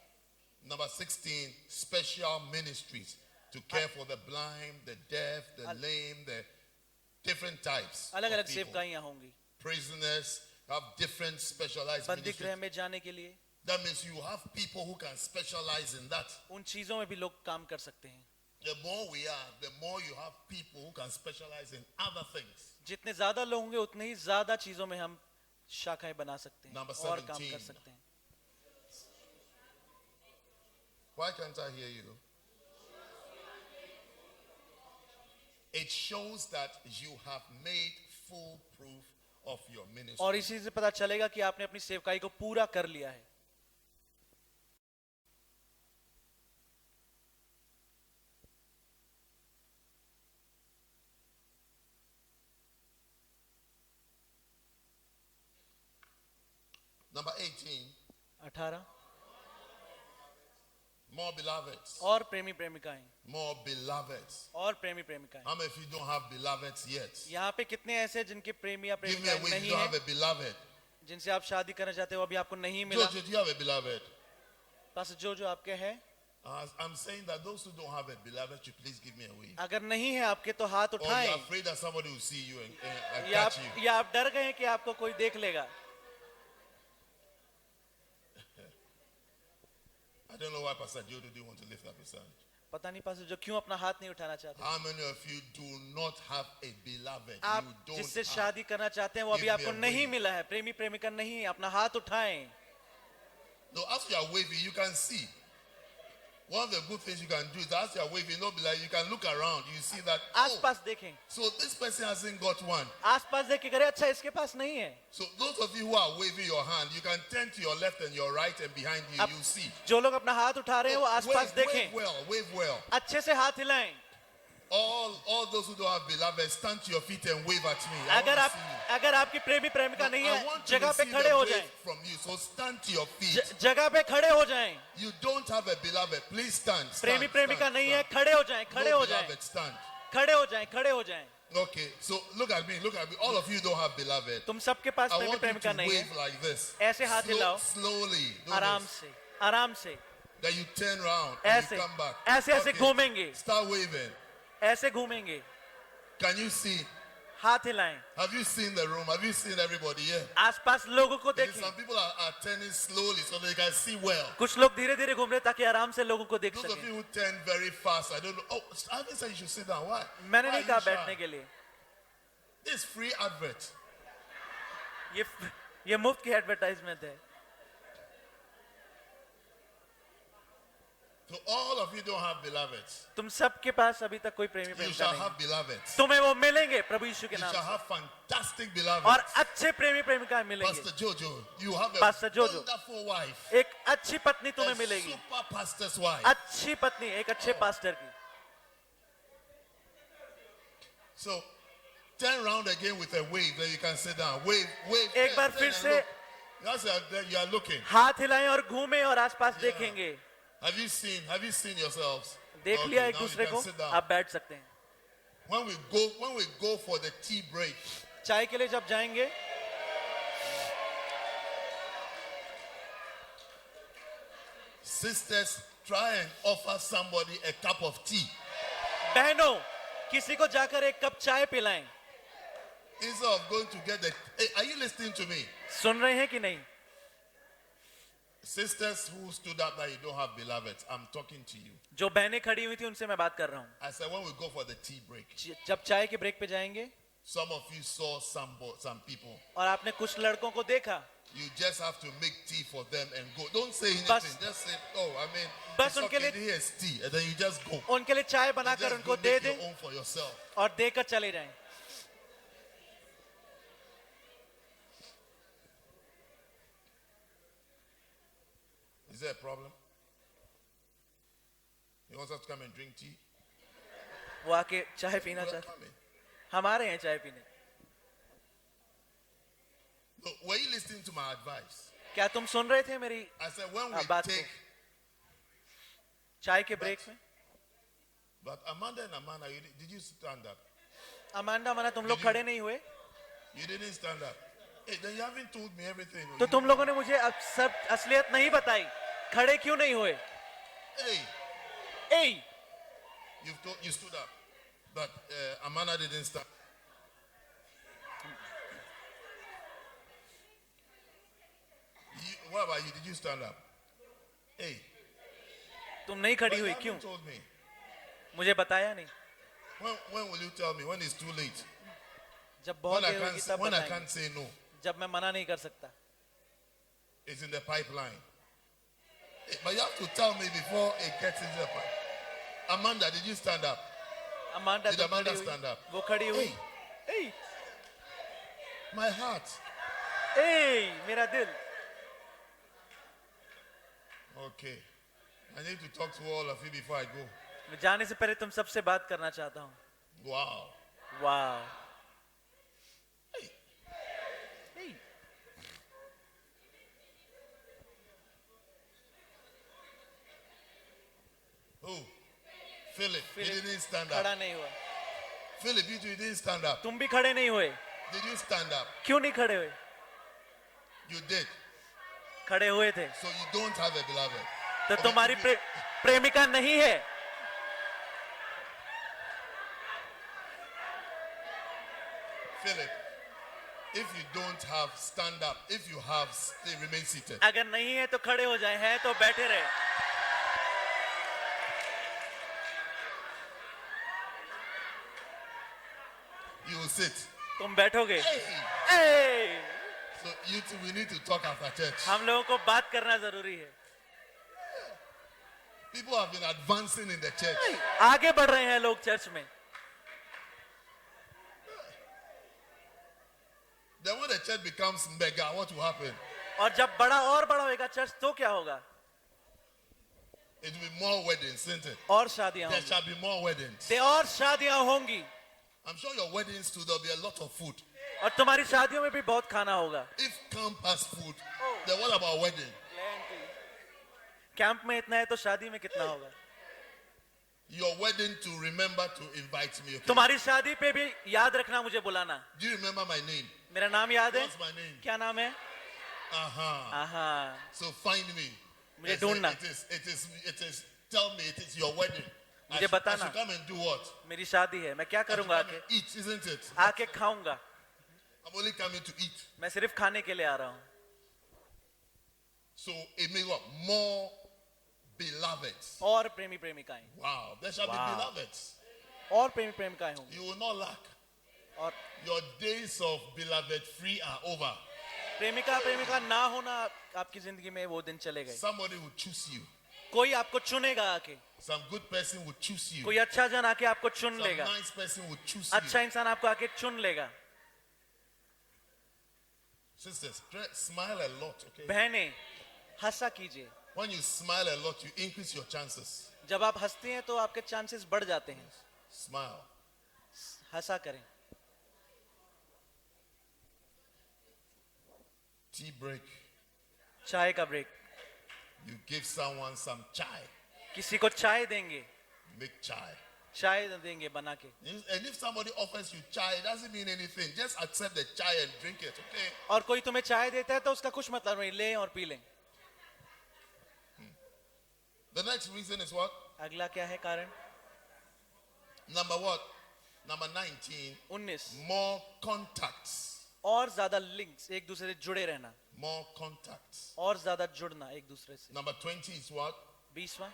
Number 16, special ministries to care for the blind, the deaf, the lame, the different types अलग of अलग people. सेवकाइयां होंगी Prisoners have different specialized बंदी ministries. गृह में जाने के लिए That means you have people who can specialize in that. उन चीजों में भी लोग काम कर सकते हैं. The more we are, the more you have people who can specialize in other things. जितने ज्यादा लोग होंगे उतने ही ज्यादा चीजों में हम शाखाएं बना सकते हैं Number और काम 17. कर सकते हैं. Why can't I hear you? It shows that you have made full proof of your ministry. और इसी से पता चलेगा कि आपने अपनी सेवकाई को पूरा कर लिया है. Number 18, 18 more beloveds. और प्रेमी प्रेमिकाएं More beloveds. और प्रेमी प्रेमिकाएं. How many of you don't have beloveds yet? यहाँ पे कितने ऐसे जिनके प्रेमी या Give me a प्रेमिकाएं wave if नहीं you don't have है a beloved. जिनसे आप शादी करना चाहते हो अभी आपको नहीं मिला. Jojo, do you have a beloved? पास जो आपके हैं I'm saying that those who don't have a beloved should please give me a wave. अगर नहीं है आपके तो हाथ Or उठाएं. you're afraid that somebody will see you and या catch you. आप डर गए हैं कि आपको कोई देख लेगा. I don't know why Pastor Jojo didn't want to lift up his hand. पता नहीं पास जो क्यों अपना हाथ नहीं उठाना चाहते. How many of you do not have a beloved? आप You don't जिससे have. शादी करना चाहते हैं वो अभी Give me आपको a नहीं wave. मिला है. प्रेमी प्रेमिका नहीं है. अपना हाथ उठाएं. No, as you are waving, you can see. One of the good things you can do is as you are waving, not be like you can look around. You see that. Oh, आसपास देखें. so this person hasn't got one. आसपास देख के करें अच्छा इसके पास नहीं है. So those of you who are waving your hand, you can turn to your left and your right, and behind you, अब you see. जो लोग अपना हाथ उठा रहे हैं वो आसपास Wave, wave देखें. well, wave well. अच्छे से हाथ हिलाएं. All those who don't have beloved, stand to your feet and wave at me. I अगर want आप to see you. अगर आपकी प्रेमी प्रेमिका नहीं I है want to जगह पे receive खड़े a हो wave जाएं. from you. So stand to your feet. जगह पे खड़े हो जाएं. You don't have a beloved. Please stand. प्रेमी stand, प्रेमिका stand, नहीं है stand. खड़े हो जाएं. खड़े No हो जाएं. beloved, stand. खड़े हो जाएं. खड़े हो जाएं. Okay, so look at me. Look at me. All of you don't have beloved. तुम सबके पास I प्रेमी want you प्रेमिका to नहीं है. wave like this. ऐसे हाथ हिलाओ. Slowly. Do आराम this. से आराम से Then you turn around and ऐसे you come back. ऐसे ऐसे Okay, घूमेंगे. start waving. ऐसे घूमेंगे. Can you see? हाथ हिलाएं. Have you seen the room? Have you seen everybody here? आसपास लोगों को Because देखें. some people are turning slowly so they can see well. कुछ लोग धीरे धीरे घूम रहे हैं ताकि आराम से लोगों को देख Those of सकें. you who turn very fast, I don't know. Oh, I haven't said you should sit down. Why? मैंने Why नहीं are कहा you shy? बैठने के लिए. This is free advert. ये मुफ्त की एडवर्टाइजमेंट है. So all of you don't have beloveds. तुम सबके पास अभी तक कोई प्रेमी You प्रेमिका shall नहीं है. have beloveds. तुम्हें वो मिलेंगे प्रभु यीशु के You नाम shall से. have fantastic beloveds. और अच्छे प्रेमी प्रेमिकाएं मिलेंगे. Pastor Jojo, you have a Pastor Jojo. wonderful wife. एक अच्छी पत्नी A तुम्हें मिलेगी. super pastor's wife. अच्छी पत्नी एक अच्छे पास्टर की. So turn around again with a wave, then you can sit down. Wave, wave. एक turn, बार turn फिर and से look. That's you are looking. हाथ हिलाएं और घूमें और आसपास Yeah. देखेंगे. Have you seen yourselves? देख Okay, लिया एक now you दूसरे can को. sit down. आप बैठ सकते हैं. When we go for the tea break, चाय के लिए जब जाएंगे sisters, try and offer somebody a cup of tea. बहनों किसी को जाकर एक कप चाय पिलाएं. Instead of going to get the. Hey, are you listening to me? सुन रहे हैं कि नहीं? Sisters who stood up that you don't have beloveds, I'm talking to you. जो बहनें खड़ी हुई थी उनसे मैं बात कर रहा हूँ. I said, when we go for the tea break, जब चाय के ब्रेक पे जाएंगे some of you saw some people. और आपने कुछ लड़कों को देखा, You just have to make tea for them and go. Don't say anything. बस- Just say, oh, I mean, बस it's उनके okay, लिए- here's tea, and then you just go. उनके लिए चाय You बनाकर just उनको go दे make दें your own for yourself. और देकर चले जाएं. Is there a problem? You want us to come and drink tea? वो आके चाय पीना You are चाहते. coming. हम आ रहे हैं चाय पीने. No, were you listening to my advice? क्या तुम सुन रहे थे मेरी I said, when we बात को? take, चाय के ब्रेक में? but Amanda and Amanda, did you stand up? Amanda मना तुम लोग Did you- खड़े नहीं हुए? You didn't stand up. Hey, then you haven't told me everything. तो तुम लोगों ने मुझे अब सब असलियत नहीं बताई. खड़े क्यों नहीं हुए? Hey, Hey, you stood up, but Amanda didn't stand. What about you? Did you stand up? Hey, तुम नहीं but खड़ी you हुई haven't क्यों? told me. मुझे बताया नहीं. When will you tell me? When it's too late? जब बहुत देर होगी तब When I बताएंगे. can't say no. जब मैं मना नहीं कर सकता. It's in the pipeline. Hey, but you have to tell me before it gets into the pipe. Amanda, did you stand up? Amanda Did तो Amanda खड़ी हुई. stand up? वो खड़ी हुई. Hey, Hey, my heart. hey, मेरा दिल. Okay. I need to talk to all of you before I go. मैं जाने से पहले तुम सबसे बात करना चाहता हूँ. Wow. वाह. Hey, Hey, who? Philip. He Philip didn't stand खड़ा up. नहीं हुआ. Philip, you two didn't stand up. तुम भी खड़े नहीं हुए. Did you stand up? क्यों नहीं खड़े हुए? You did. खड़े हुए थे. So you don't have a beloved. तो Okay, तुम्हारी if you- प्रेमिका नहीं है. Philip, if you don't have, stand up. If you have, stay, remain seated. अगर नहीं है तो खड़े हो जाए. है तो बैठे रहे. You will sit. तुम बैठोगे. Hey. Hey! So you two, we need to talk after church. हम लोगों को बात करना जरूरी है. People have been advancing in the church. आगे बढ़ रहे हैं लोग चर्च में. Then when the church becomes mega, what will happen? और जब बड़ा और बड़ा होगा चर्च तो क्या होगा? It will be more weddings, isn't it? और शादियां There होंगी. shall be more weddings. ते और शादियां होंगी. I'm sure your weddings too, there'll be a lot of food. और तुम्हारी शादियों में भी बहुत खाना होगा. If camp has food, then what about wedding? Camp में इतना है तो शादी में कितना होगा? Your wedding to remember to invite me. Okay? तुम्हारी शादी पे भी याद रखना मुझे बुलाना. Do you remember my name? मेरा नाम याद है? What's my name? क्या नाम है? Uh-huh. आहा. So find me. मुझे I say, ढूंढना. it is, tell me it is your wedding. I मुझे should बताना. come and do what? मेरी शादी है. मैं क्या I should करूंगा come आके? and eat, isn't it? आके खाऊंगा. I'm only coming to eat. मैं सिर्फ खाने के लिए आ रहा हूँ. So it means what? More beloveds. और प्रेमी प्रेमिकाएं. Wow. There shall Wow. be beloveds. और प्रेमी प्रेमिकाएं होंगी. You will not lack. और Your days of beloved free are over. प्रेमिका प्रेमिका ना होना आपकी जिंदगी में वो दिन चले गए. Somebody will choose you. कोई आपको चुनेगा आके. Some good person will choose you. कोई अच्छा जन आके आपको चुन Some लेगा. nice person will choose you. अच्छा इंसान आपको आके चुन लेगा. Sisters, smile a lot, okay? बहनें हंसा कीजिए. When you smile a lot, you increase your chances. जब आप हंसती हैं तो आपके चांसेस बढ़ जाते हैं. Smile. हंसा करें. Tea break. चाय का break. You give someone some chai. किसी को चाय देंगे. Make chai. चाय देंगे बना के. And if somebody offers you chai, it doesn't mean anything. Just accept the chai and drink it, okay? और कोई तुम्हें चाय देता है तो उसका कुछ मतलब नहीं. लें और पी लें. The next reason is what? अगला क्या है कारण? Number what? Number 19. 19. More contacts. और ज्यादा लिंक्स एक दूसरे से जुड़े रहना. More contacts. और ज्यादा जुड़ना एक दूसरे से. Number 20 is what? 20वां.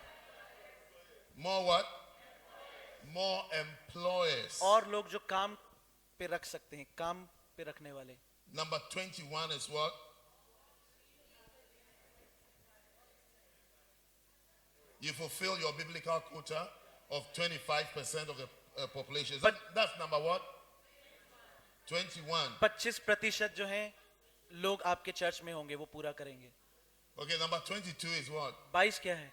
More what? More employers. और लोग जो काम पे रख सकते हैं. काम पे रखने वाले. Number 21 is what? You fulfill your biblical quota of 25% of the population. That's number what? 21. 25% जो हैं लोग आपके चर्च में होंगे वो पूरा करेंगे. Okay, number 22 is what? 22 क्या है?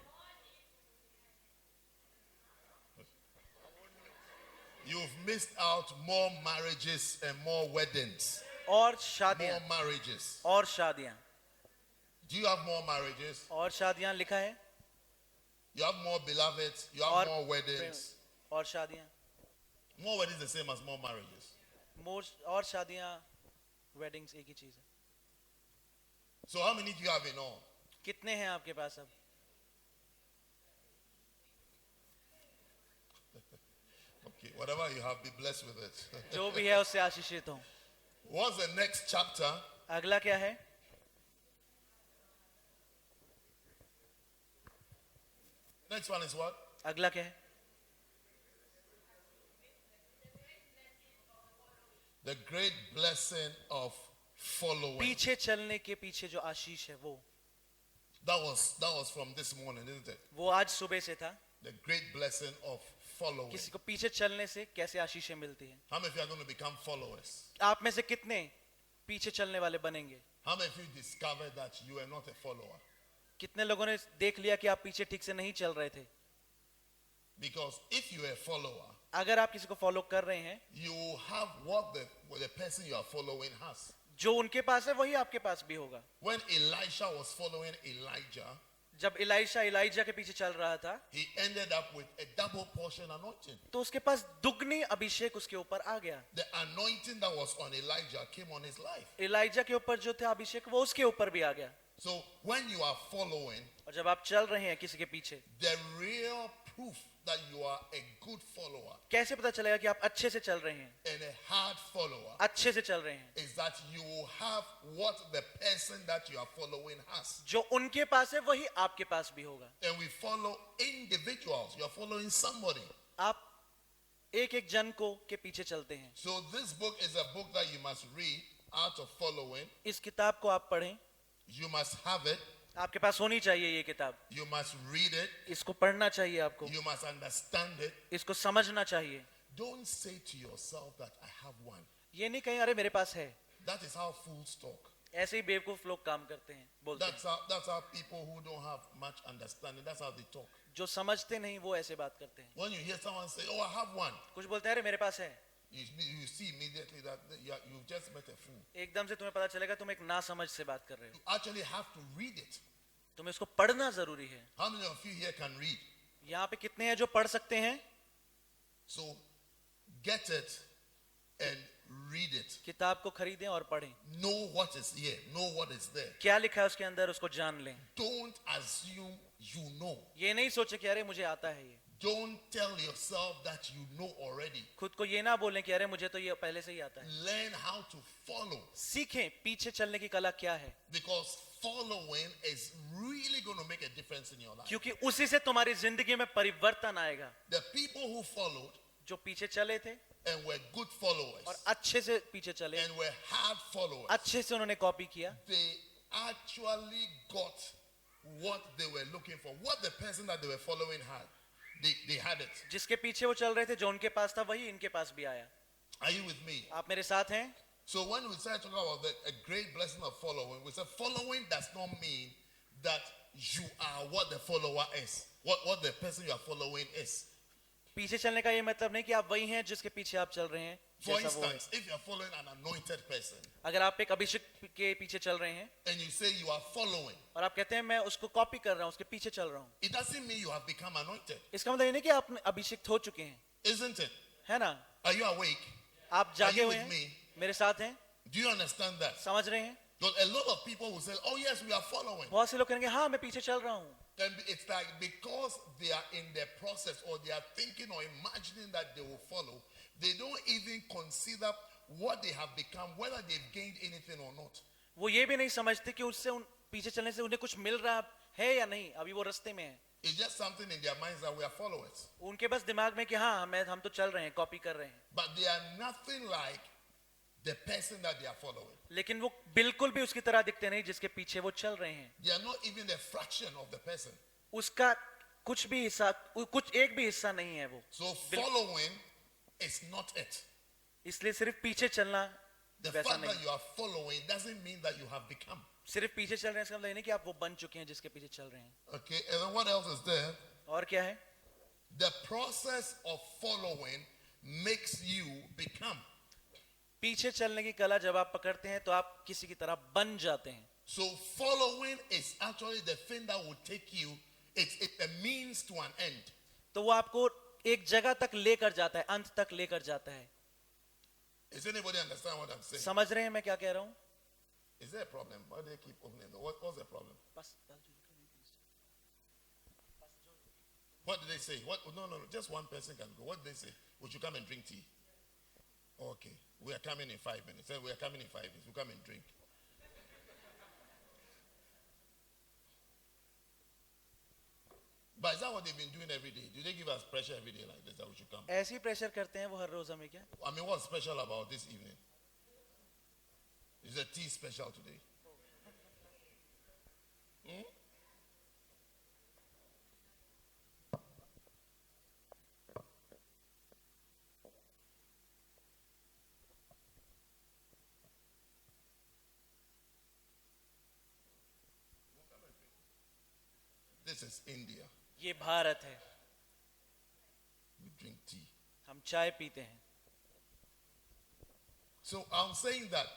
You've missed out more marriages and more weddings. और शादियां. More marriages. और शादियां. Do you have more marriages? और शादियां लिखा है. You have more beloveds. You have और more weddings. और शादियां. More weddings the same as more marriages. और शादियां वेडिंग्स एक ही चीज है. So how many do you have in all? कितने हैं आपके पास अब? Okay, whatever you have, be blessed with it. जो भी है उससे आशीषित हो. What's the next chapter? अगला क्या है? Next one is what? अगला क्या है? The great blessing of following. पीछे चलने के पीछे जो आशीष है वो That was from this morning, isn't it? वो आज सुबह से था. The great blessing of following. किसी को पीछे चलने से कैसे आशीषें मिलती हैं. How many of you are going to become followers? आप में से कितने पीछे चलने वाले बनेंगे? How many of you discovered that you are not a follower? कितने लोगों ने देख लिया कि आप पीछे ठीक से नहीं चल रहे थे? Because if you are a follower, अगर आप किसी को फॉलो कर रहे हैं, you have what the person you are following has. जो उनके पास है वही आपके पास भी होगा. When Elisha was following Elijah, जब इलाइजा के पीछे चल रहा था, he ended up with a double portion anointing. तो उसके पास दुगनी अभिषेक उसके ऊपर आ गया. The anointing that was on Elijah came on his life. Elijah के ऊपर जो था अभिषेक वो उसके ऊपर भी आ गया. So when you are following, और जब आप चल रहे हैं किसी के पीछे, the real proof that you are a good follower कैसे पता चलेगा कि आप अच्छे से चल रहे हैं, and a hard follower अच्छे से चल रहे हैं? is that you will have what the person that you are following has. जो उनके पास है वही आपके पास भी होगा. And we follow individuals. You are following somebody. आप एक एक जन को के पीछे चलते हैं. So this book is a book that you must read out of following. इस किताब को आप पढ़ें. You must have it. आपके पास होनी चाहिए ये किताब. You must read it. इसको पढ़ना चाहिए आपको. You must understand it. इसको समझना चाहिए. Don't say to yourself that I have one. ये नहीं कहीं अरे मेरे पास है. That is how fools talk. ऐसे ही बेवकूफ लोग काम करते हैं, बोलते हैं. That's how people who don't have much understanding, that's how they talk. जो समझते नहीं वो ऐसे बात करते हैं. When you hear someone say, oh, I have one, कुछ बोलते हैं अरे मेरे पास है. you see immediately that you've just met a fool. एकदम से तुम्हें पता चलेगा तुम एक ना समझ से बात कर रहे हो. You actually have to read it. तुम्हें इसको पढ़ना जरूरी है. How many of you here can read? यहाँ पे कितने हैं जो पढ़ सकते हैं? So get it and read it. किताब को खरीदें और पढ़ें. Know what is here. Know what is there. क्या लिखा है उसके अंदर उसको जान लें. Don't assume you know. ये नहीं सोचे कि अरे मुझे आता है ये. Don't tell yourself that you know already. खुद को ये ना बोलें कि अरे मुझे तो ये पहले से ही आता है. Learn how to follow. सीखें पीछे चलने की कला क्या है. Because following is really going to make a difference in your life. क्योंकि उसी से तुम्हारी जिंदगी में परिवर्तन आएगा. The people who followed जो पीछे चले थे and were good followers और अच्छे से पीछे चले, and were hard followers, अच्छे से उन्होंने कॉपी किया, they actually got what they were looking for. What the person that they were following had. They had it. जिसके पीछे वो चल रहे थे, जो उनके पास था वही इनके पास भी आया. Are you with me? आप मेरे साथ हैं? So when we start talking about a great blessing of following, we say following does not mean that you are what the follower is. What the person you are following is. पीछे चलने का ये मतलब नहीं कि आप वही हैं जिसके पीछे आप चल रहे हैं. For जैसा वो है. instance, if you are following an anointed person अगर आप एक अभिषेक के पीछे चल रहे हैं and you say you are following, और आप कहते हैं मैं उसको कॉपी कर रहा हूँ, उसके पीछे चल रहा हूँ, it doesn't mean you have become anointed, इसका मतलब ये नहीं कि आप अभिषेक हो चुके हैं, isn't it? है ना? Are you awake? आप जागे you हुए with हैं, me? मेरे साथ हैं, Do you understand that? समझ रहे हैं? Because a lot of people will say, oh yes, we are following. बहुत से लोग कहेंगे हाँ मैं पीछे चल रहा हूँ. Then it's like because they are in the process or they are thinking or imagining that they will follow, they don't even consider what they have become, whether they've gained anything or not. वो ये भी नहीं समझते कि उससे उन पीछे चलने से उन्हें कुछ मिल रहा है या नहीं, अभी वो रास्ते में है. It's just something in their minds that we are followers. उनके बस दिमाग में कि हाँ हम तो चल रहे हैं, कॉपी कर रहे हैं, But they are nothing like the person that they are following. लेकिन वो बिल्कुल भी उसकी तरह दिखते नहीं जिसके पीछे वो चल रहे हैं. They are not even a fraction of the person. उसका कुछ भी हिस्सा, कुछ एक भी हिस्सा नहीं है वो. So following is not it. इसलिए सिर्फ पीछे चलना The वैसा fact नहीं. that you are following doesn't mean that you have become. सिर्फ पीछे चल रहे हैं इसका मतलब ये नहीं कि आप वो बन चुके हैं जिसके पीछे चल रहे हैं. Okay, and then what else is there? और क्या है? The process of following makes you become. पीछे चलने की कला जब आप पकड़ते हैं तो आप किसी की तरह बन जाते हैं. So following is actually the thing that will take you, it's a means to an end. तो वो आपको एक जगह तक लेकर जाता है, अंत तक लेकर जाता है. Does anybody understand what I'm saying? समझ रहे हैं मैं क्या कह रहा हूँ? Is there a problem? Why do they keep opening the door? What's the problem? What did they say? No, just one person can go. What did they say? We should come and drink tea. Okay, we are coming in 5 minutes. We are coming in 5 minutes. We'll come and drink. But is that what they've been doing every day? Do they give us pressure every day like this that we should come? ऐसी pressure करते हैं वो हर रोज हमें क्या? I mean, what's special about this evening? Is the tea special today? Hmm? This is India. ये भारत है, We drink tea. हम चाय पीते हैं. So I'm saying that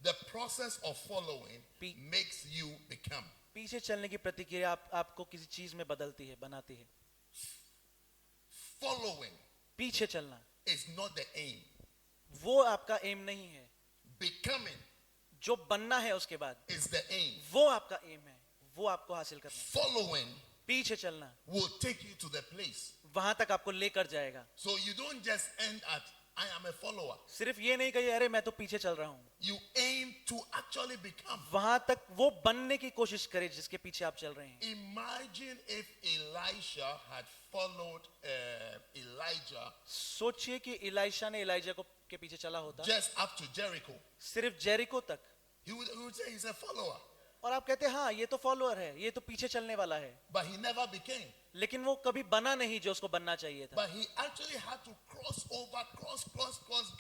the process of following Pe- makes you become. पीछे चलने की प्रतिक्रिया आपको किसी चीज में बदलती है, बनाती है. Following पीछे चलना is not the aim. वो आपका एम नहीं है. Becoming जो बनना है उसके बाद is the aim. वो आपका एम है, वो आपको हासिल करना है. Following पीछे चलना will take you to the place. वहां तक आपको लेकर जाएगा. So you don't just end at I am a follower. सिर्फ ये नहीं कहिए अरे मैं तो पीछे चल रहा हूं. You aim to actually become. वहां तक वो बनने की कोशिश करें जिसके पीछे आप चल रहे हैं. Imagine if Elisha had followed Elijah सोचिए कि इलाइशा ने इलाइजा को के पीछे चला होता just up to Jericho. सिर्फ जेरिको तक, He would say he's a follower, और आप कहते हैं हाँ ये तो फॉलोअर है, ये तो पीछे चलने वाला है. but he never became. लेकिन वो कभी बना नहीं जो उसको बनना चाहिए था. But he actually had to cross over,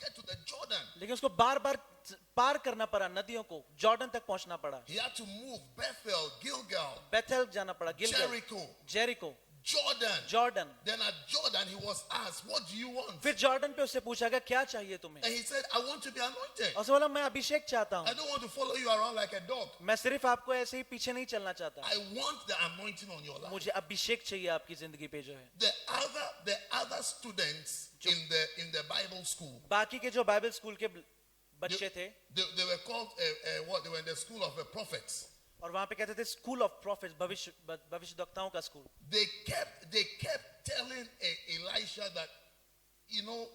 get to the Jordan. लेकिन उसको बार बार पार करना पड़ा नदियों को, जॉर्डन तक पहुंचना पड़ा. He had to move Bethel, Gilgal, Bethel जाना पड़ा, गिलगल, Jericho, Jericho, Jordan. Jordan. Then at Jordan, he was asked, "What do you want?" फिर जॉर्डन पे उससे पूछा गया क्या चाहिए तुम्हें. And he said, "I want to be anointed. और उसने बोला मैं अभिषेक चाहता I हूँ, don't want to follow you around like a dog. मैं सिर्फ आपको ऐसे ही पीछे नहीं चलना चाहता, I want the anointing on your life." मुझे अभिषेक चाहिए आपकी जिंदगी पे जो है. The other students in the Bible school, बाकी के जो बाइबल स्कूल के बच्चे थे, they were called what? They were in the school of the prophets. और वहां पे कहते थे स्कूल ऑफ प्रॉफिट्स, भविष्यद्वक्ताओं का school. They kept telling Elisha that, you know,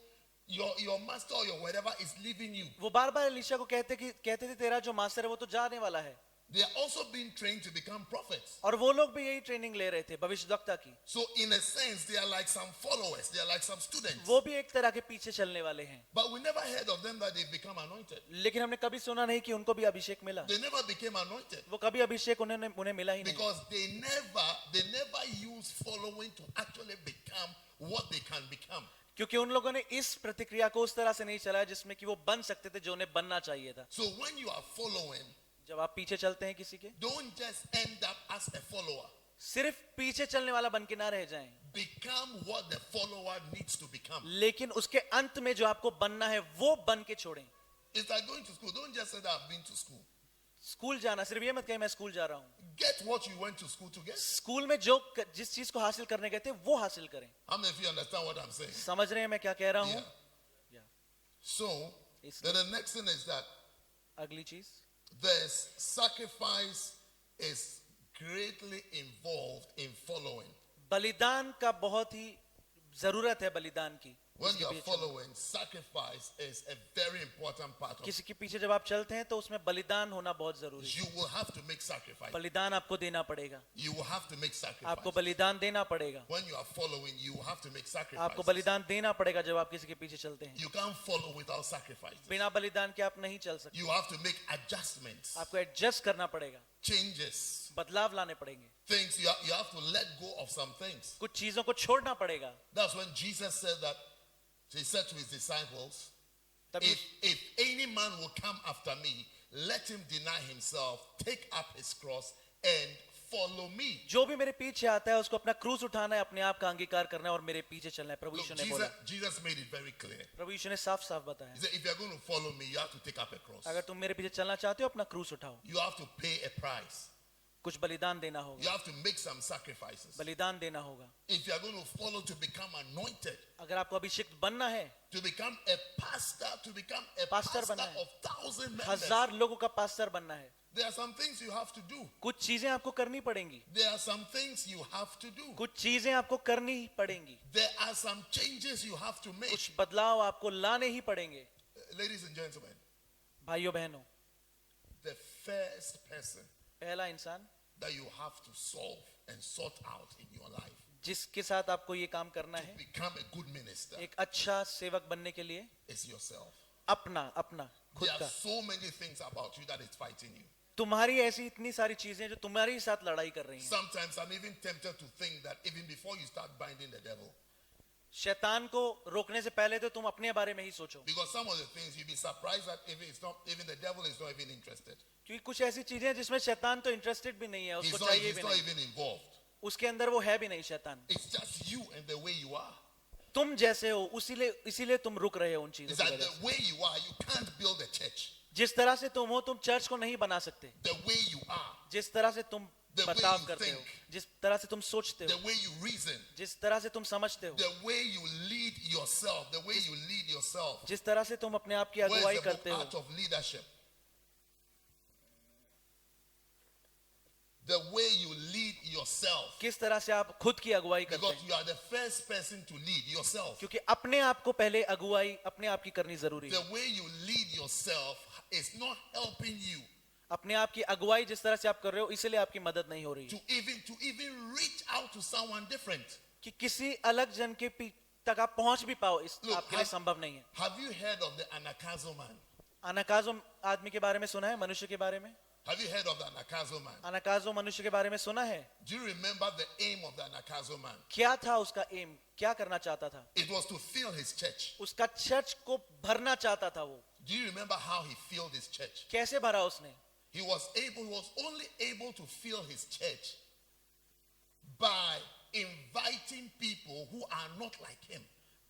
your master or your whatever is leaving you. वो बार बार Elisha को कहते थे तेरा जो मास्टर है वो तो जाने वाला है. They are also being trained to become prophets. और वो लोग भी यही ट्रेनिंग ले रहे थे भविष्यद्वक्ता की. So in a sense, they are like some followers. They are like some students. वो भी एक तरह के पीछे चलने वाले हैं. But we never heard of them that they've become anointed. लेकिन हमने कभी सुना नहीं कि उनको भी अभिषेक मिला. They never became anointed वो कभी अभिषेक उन्हें मिला ही नहीं. because they never use following to actually become what they can become. क्योंकि उन लोगों ने इस प्रतिक्रिया को उस तरह से नहीं चलाया जिसमें कि वो बन सकते थे जो उन्हें बनना चाहिए था. So when you are following, जब आप पीछे चलते हैं किसी के, don't just end up as a follower. सिर्फ पीछे चलने वाला बन के ना रह जाएं, Become what the follower needs to become. लेकिन उसके अंत में जो आपको बनना है वो बन के छोड़ें. It's like going to school. Don't just say that I've been to school. School जाना सिर्फ ये मत कहें मैं स्कूल जा रहा हूँ. Get what you went to school to get. School में जिस चीज को हासिल करने गए थे वो हासिल करें. How many of you understand what I'm saying? समझ रहे हैं मैं क्या कह रहा हूँ. Yeah. या, So then the next thing is that अगली चीज, the sacrifice is greatly involved in following. बलिदान का बहुत ही जरूरत है बलिदान की. When किसी you के are पीछे- following, sacrifice is a very important part of किसी it. के पीछे जब आप चलते हैं तो उसमें बलिदान होना बहुत जरूरी है. You will have to make sacrifice. बलिदान आपको देना पड़ेगा. You will have to make sacrifice. आपको बलिदान देना पड़ेगा. When you are following, you will have to make आपको sacrifice. बलिदान देना पड़ेगा जब आप किसी के पीछे चलते हैं. You can't follow without sacrifice. बिना बलिदान के आप नहीं चल सकते. You have to make adjustments, आपको एडजस्ट करना पड़ेगा, changes, बदलाव लाने पड़ेंगे, things. You have to let go of some things. कुछ चीजों को छोड़ना पड़ेगा. That's when Jesus said that. He said to his disciples, तभी if any man will come after me, let him deny himself, take up his cross, and follow me. जो भी मेरे पीछे आता है उसको अपना क्रूस उठाना है, अपने आप का अंगीकार करना है और मेरे पीछे चलना है. प्रभु Look, यीशु ने बोला, Jesus made it very clear. प्रभु यीशु ने साफ साफ बताया, He said, if you're going to follow me, you have to take up a cross. अगर तुम मेरे पीछे चलना चाहते हो अपना क्रूस उठाओ. You have to pay a price. कुछ बलिदान देना You होगा, have to make some sacrifices. बलिदान देना होगा. If you're going to follow to become anointed, अगर आपको अभिषेक बनना है, to become a pastor, to become a Pastor pastor बनना है. of 1,000 members, 1000 लोगों का पास्टर बनना है, There are some things you have to do. कुछ चीजें आपको करनी पड़ेंगी, There are some things you have to do. कुछ चीजें आपको करनी ही पड़ेंगी, There are some changes you have to make. कुछ बदलाव आपको लाने ही पड़ेंगे। Ladies and gentlemen, भाइयों बहनों, the first person पहला इंसान that you have to solve and sort out in your life जिसके साथ आपको ये काम करना to है become a good minister एक अच्छा सेवक बनने के लिए, is yourself. अपना खुद There are का। so many things about you that is fighting you. तुम्हारी ऐसी इतनी सारी चीजें जो तुम्हारे साथ लड़ाई कर रही हैं। Sometimes I'm even tempted to think that even before you start binding the devil, शैतान को रोकने से पहले तो तुम अपने बारे में ही सोचो, because some of the things you'll be surprised that even the devil is not even interested. क्योंकि कुछ ऐसी चीजें हैं जिसमें शैतान तो इंटरेस्टेड भी नहीं है, उसको चाहिए He's भी not नहीं, even involved. उसके अंदर वो है भी नहीं शैतान। It's just you and the way you are. तुम जैसे हो इसीलिए तुम रुक रहे हो उन चीजों It's की that वजह the से। way you are, you can't build a church. जिस तरह से तुम हो तुम चर्च को नहीं बना सकते, The way you are, जिस तरह से तुम The way बर्ताव you करते हो, think. जिस तरह से तुम सोचते the हो, way you reason, जिस तरह से तुम समझते हो, the way you lead yourself, the way you lead yourself. जिस तरह से तुम अपने आप की Where's अगुवाई the book करते हो, Art of Leadership? The way you lead yourself. किस तरह से आप खुद की अगुवाई करते Because हैं, you are the first person to lead yourself. क्योंकि अपने आप को पहले अगुवाई अपने आप की करनी जरूरी The है। way you lead yourself is not helping you अपने आप की अगुवाई जिस तरह से आप कर रहे हो इसलिए आपकी मदद नहीं हो रही है, to even reach out to someone different. कि किसी अलग जन के तक आप पहुंच भी पाओ इस Look, आपके लिए संभव नहीं है। Have you heard of the Anakazo man? अनाकाजो आदमी के बारे में सुना है, मनुष्य के बारे में? Have you heard of the Anakazo man? अनाकाजो मनुष्य के बारे में सुना है? Do you remember the aim of the Anakazo man? क्या था उसका एम, क्या करना चाहता था? It was to fill his church. उसका चर्च को भरना चाहता था वो। Do you remember how he filled his church? कैसे भरा उसने? He was only able to fill his church by inviting people who are not like him.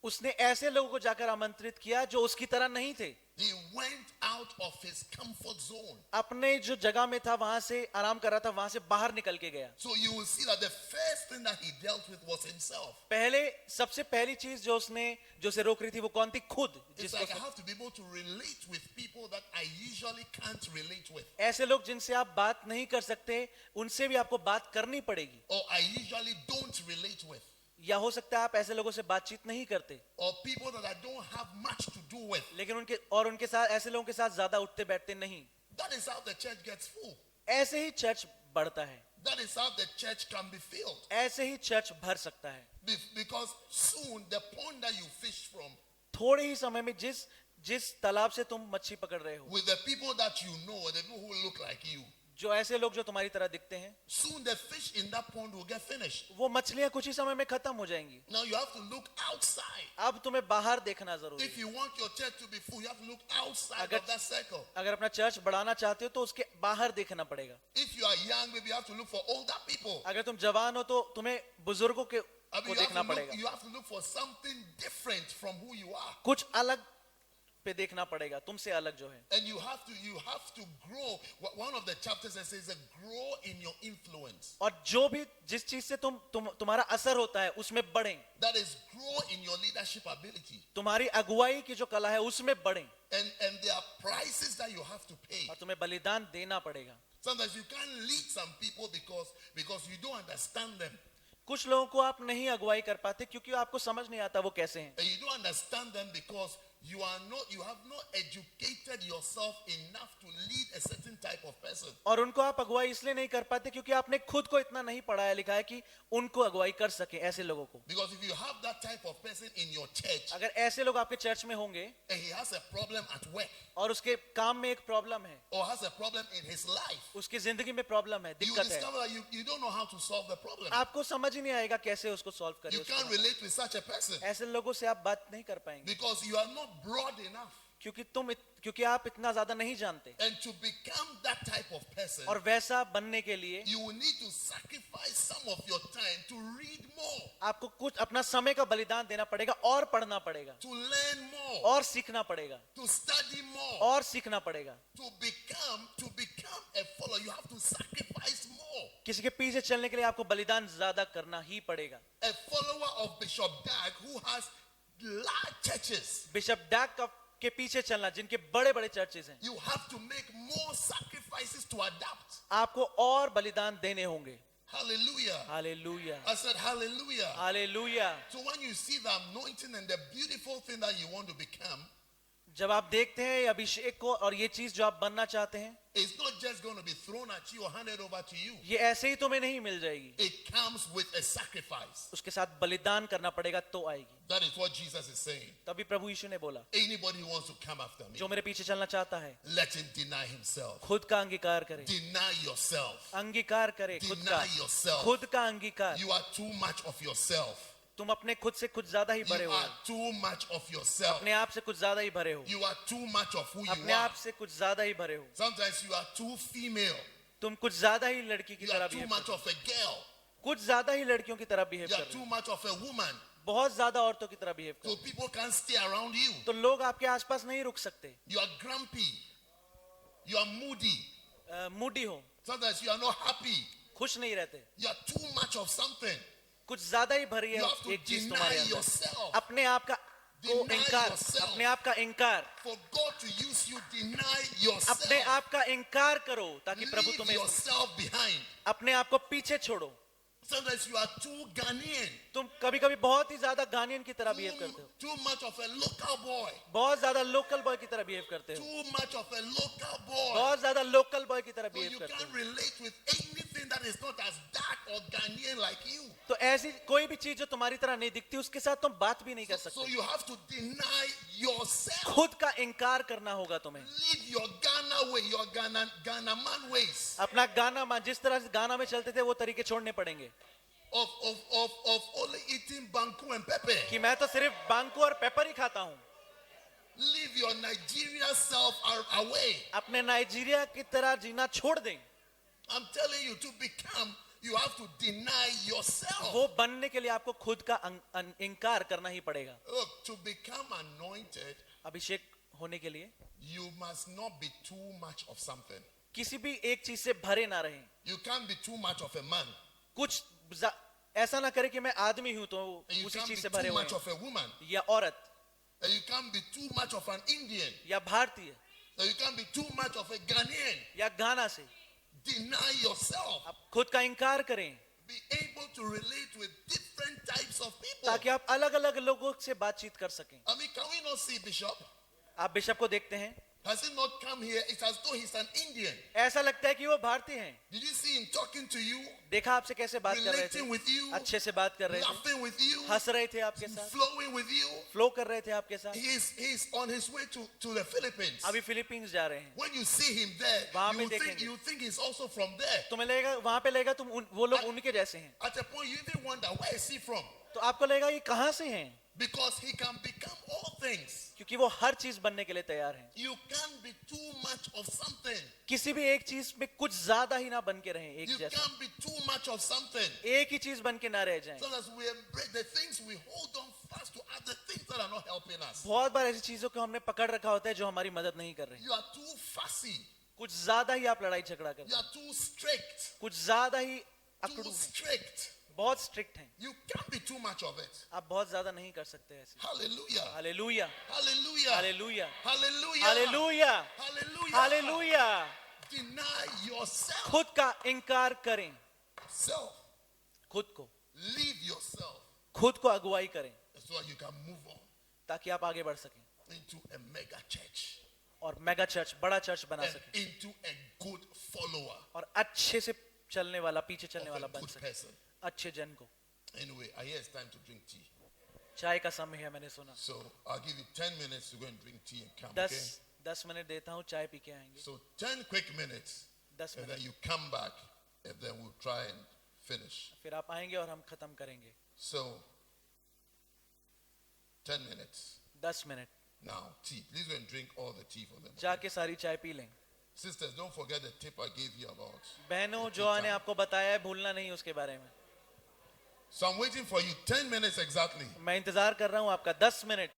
उसने ऐसे लोगों को जाकर आमंत्रित किया जो उसकी तरह नहीं थे। He went out of his comfort zone. अपने जो जगह में था वहां से आराम कर रहा था, वहां से बाहर निकल के गया। So you will see that the first thing that he dealt with was himself. सबसे पहली चीज जो उसे रोक रही थी वो कौन थी? खुद। It's like I have to be able to relate with people that I usually can't relate with. ऐसे लोग जिनसे आप बात नहीं कर सकते उनसे भी आपको बात करनी पड़ेगी, Or I usually don't relate with. या हो सकता है आप ऐसे लोगों से बातचीत नहीं करते, Or people that I don't have much to do with. लेकिन उनके साथ ऐसे लोगों के साथ ज्यादा उठते बैठते नहीं। That is how the church gets full. ऐसे ही चर्च बढ़ता है, That is how the church can be filled. ऐसे ही चर्च भर सकता है। Because soon the pond that you fish from, थोड़े ही समय में जिस तालाब से तुम मच्छी पकड़ रहे हो, with the people that you know, or the people who look like you, जो ऐसे लोग जो तुम्हारी तरह दिखते हैं, soon the fish in that pond will get finished. वो मछलियां कुछ ही समय में खत्म हो जाएंगी। Now you have to look outside. अब तुम्हें बाहर देखना जरूरी If है। you want your church to be full, you have to look outside अगर- of that circle. अगर अपना चर्च बढ़ाना चाहते हो तो उसके बाहर देखना पड़ेगा। If you are young, maybe you have to look for older people. अगर तुम जवान हो तो तुम्हें बुजुर्गों I mean, को देखना पड़ेगा, you have to look for something different from who you are. कुछ अलग पे देखना पड़ेगा, तुमसे अलग जो है। And you have to grow. One of the chapters that says that grow in your influence. और जो भी जिस चीज से तुम्हारा असर होता है उसमें बढ़ें, That is grow in your leadership ability. तुम्हारी अगुवाई की जो कला है उसमें बढ़ें, And there are prices that you have to pay. और तुम्हें बलिदान देना पड़ेगा। Sometimes you can't lead some people because you don't understand them. कुछ लोगों को आप नहीं अगुवाई कर पाते क्योंकि आपको समझ नहीं आता वो कैसे हैं, And you don't understand them because you have not educated yourself enough to lead a certain type of person. और उनको आप अगुवाई इसलिए नहीं कर पाते क्योंकि आपने खुद को इतना नहीं पढ़ाया लिखा है कि उनको अगुवाई कर सके ऐसे लोगों को। Because if you have that type of person in your church अगर ऐसे लोग आपके चर्च में होंगे and he has a problem at work और उसके काम में एक प्रॉब्लम है, or has a problem in his life, उसकी जिंदगी में प्रॉब्लम है, you दिक्कत है, discover that you don't know how to solve the problem. आपको समझ ही नहीं आएगा कैसे उसको सॉल्व करें। You can't relate with such a person ऐसे लोगों से आप बात नहीं कर पाएंगे because you are not broad enough. क्योंकि आप इतना ज्यादा नहीं जानते। And to become that type of person, और वैसा बनने के लिए you will need to sacrifice some of your time to read more, आपको कुछ अपना समय का बलिदान देना पड़ेगा और पढ़ना पड़ेगा to learn more, और सीखना पड़ेगा to study more. और सीखना पड़ेगा। To become a follower, you have to sacrifice more. किसी के पीछे चलने के लिए आपको बलिदान ज्यादा करना ही पड़ेगा। A follower of Bishop Dag who has large churches. Bishop डैक का के पीछे चलना, जिनके बड़े बड़े चर्चेज हैं, You have to make more sacrifices to adapt. आपको और बलिदान देने होंगे. Hallelujah. Hallelujah, I said hallelujah. Hallelujah. So when you see the anointing and the beautiful thing that you want to become, जब आप देखते हैं ये अभिषेक को और ये चीज जो आप बनना चाहते हैं, it's not just going to be thrown at you or handed over to you. ये ऐसे ही तुम्हें नहीं मिल जाएगी. It comes with a sacrifice. उसके साथ बलिदान करना पड़ेगा तो आएगी. That is what Jesus is saying. तभी प्रभु यीशु ने बोला, Anybody who wants to come after me, जो मेरे पीछे चलना चाहता है, let him deny himself. खुद का अंगीकार करे. Deny yourself. अंगीकार करे खुद का. Deny yourself. खुद का अंगीकार. You are too much of yourself. तुम अपने खुद से कुछ ज्यादा ही भरे You हो. are too much of yourself. अपने आप से कुछ ज्यादा ही भरे हो. You are too much of who you अपने are. आप से कुछ ज्यादा ही भरे हो. Sometimes you are too female. तुम कुछ ज्यादा ही लड़की की You तरह are too बिहेव much करते of a girl. हो. कुछ ज्यादा ही लड़कियों की तरह बिहेव You are करते too हो. much of a woman. बहुत ज्यादा औरतों की तरह बिहेव करते So people can't stay around you. हो. तो लोग आपके आसपास नहीं रुक सकते. You are grumpy. You are moody. Moody हो, Sometimes you are not happy. खुश नहीं रहते. You are too much of something. कुछ ज्यादा ही भरी है You have to एक चीज deny तुम्हारे अंदर. yourself. अपने आप का को Deny इनकार, yourself. अपने आप का इनकार, For God to use you, deny yourself. अपने आप का इनकार करो ताकि प्रभु Leave तुम्हें yourself behind. अपने आप को पीछे छोड़ो. Sometimes you are too Ghanaian. तुम कभी कभी बहुत ही ज्यादा गानियन की तरह बिहेव करते हो. Too much of a local boy. बहुत ज्यादा लोकल बॉय की तरह बिहेव करते हो. Too much of a local boy. बहुत ज्यादा लोकल बॉय की तरह So बिहेव you करते can't हो. relate with anything that is not as dark or Ghanaian like you. तो ऐसी कोई भी चीज जो तुम्हारी तरह नहीं दिखती उसके साथ तुम बात भी नहीं कर So सकते. you have to deny yourself. खुद का इनकार करना होगा तुम्हें. Leave your Ghana way, your Ghana man ways अपना गाना मान जिस तरह से गाना में चलते थे वो तरीके छोड़ने पड़ेंगे. of only eating banku and pepper. कि मैं तो सिर्फ बांकू और पेपर ही खाता हूँ. Leave your Nigeria self away. अपने नाइजीरिया की तरह जीना छोड़ दें. I'm telling you, to become, you have to deny yourself. वो बनने के लिए आपको खुद का इनकार करना ही पड़ेगा. Look, to become anointed, अभिषेक होने के लिए you must not be too much of something. किसी भी एक चीज से भरे ना रहें. You can't be too much of a man. कुछ ऐसा ना करे कि मैं आदमी हूं तो And you उसी can't be चीज से too भरे हुए much हैं. of a woman. या औरत And you can't be too much of an Indian. या भारतीय And you can't be too much of a Ghanaian. या गाना से. Deny yourself. आप खुद का इनकार करें Be able to relate with different types of people. ताकि आप अलग अलग लोगों से बातचीत कर सकें. I mean, can we not see Bishop? आप बिशप को देखते हैं, Has he not come here? It's as though he's an Indian. ऐसा लगता है कि वो भारतीय हैं. Did you see him talking to you, देखा आपसे कैसे बात कर रहे relating थे, with you, अच्छे से बात कर रहे थे, laughing with you, हंस रहे थे आपके साथ, flowing with you? फ्लो कर रहे थे आपके साथ. He's on his way to the Philippines. अभी फिलीपींस जा रहे हैं. When you see him there, वहाँ पे you think he's also from there. तुम्हें लगेगा वहां पे लगेगा वो लोग उनके जैसे हैं. At a point, you even wonder, where is he from? तो आपको लगेगा ये कहां से हैं, Because he can become all things. क्योंकि वो हर चीज बनने के लिए तैयार हैं. You can't be too much of something. किसी भी एक चीज में कुछ ज्यादा ही ना बन के रहें एक You जैसा. can't be too much of something. एक ही चीज बन के ना रह जाएं. So as we embrace the things, we hold on fast to other things that are not helping us. बहुत बार ऐसी चीजों को हमने पकड़ रखा होता है जो हमारी मदद नहीं कर रही. You are too fussy. कुछ ज्यादा ही आप लड़ाई झगड़ा करते You are too strict. हैं. कुछ ज्यादा ही Too अकड़ू हैं, strict. बहुत स्ट्रिक्ट हैं. You can't be too much of it. आप बहुत ज्यादा नहीं कर सकते ऐसे. Hallelujah. Hallelujah, Hallelujah. Hallelujah, Hallelujah. Hallelujah, Hallelujah. Hallelujah. Deny yourself. खुद का इनकार करें. Self. खुद को, Leave yourself. खुद को अगुवाई करें So that you can move on ताकि आप आगे बढ़ सकें into a mega church और मेगा चर्च, बड़ा चर्च बना and सकें into a good follower और अच्छे से चलने वाला, पीछे चलने of वाला a बन good सके, person. अच्छे जन को. Anyway, I hear it's time to drink tea. चाय का समय है, मैंने सुना. So I'll give you 10 minutes to go and drink tea and come. 10 minute देता हूँ, चाय पी के आएंगे. So 10 quick minutes 10 and minute, then you come back and then we'll try and finish. फिर आप आएंगे और हम खत्म करेंगे. So 10 minutes. 10 minute, Now, tea. Please go and drink all the tea for them. जाके सारी चाय पी लें. Sisters, don't forget the tip I gave you about. बहनों, जो ने आपको बताया है भूलना नहीं उसके बारे में. So I'm waiting for you 10 minutes exactly. मैं इंतजार कर रहा हूँ आपका 10 मिनट.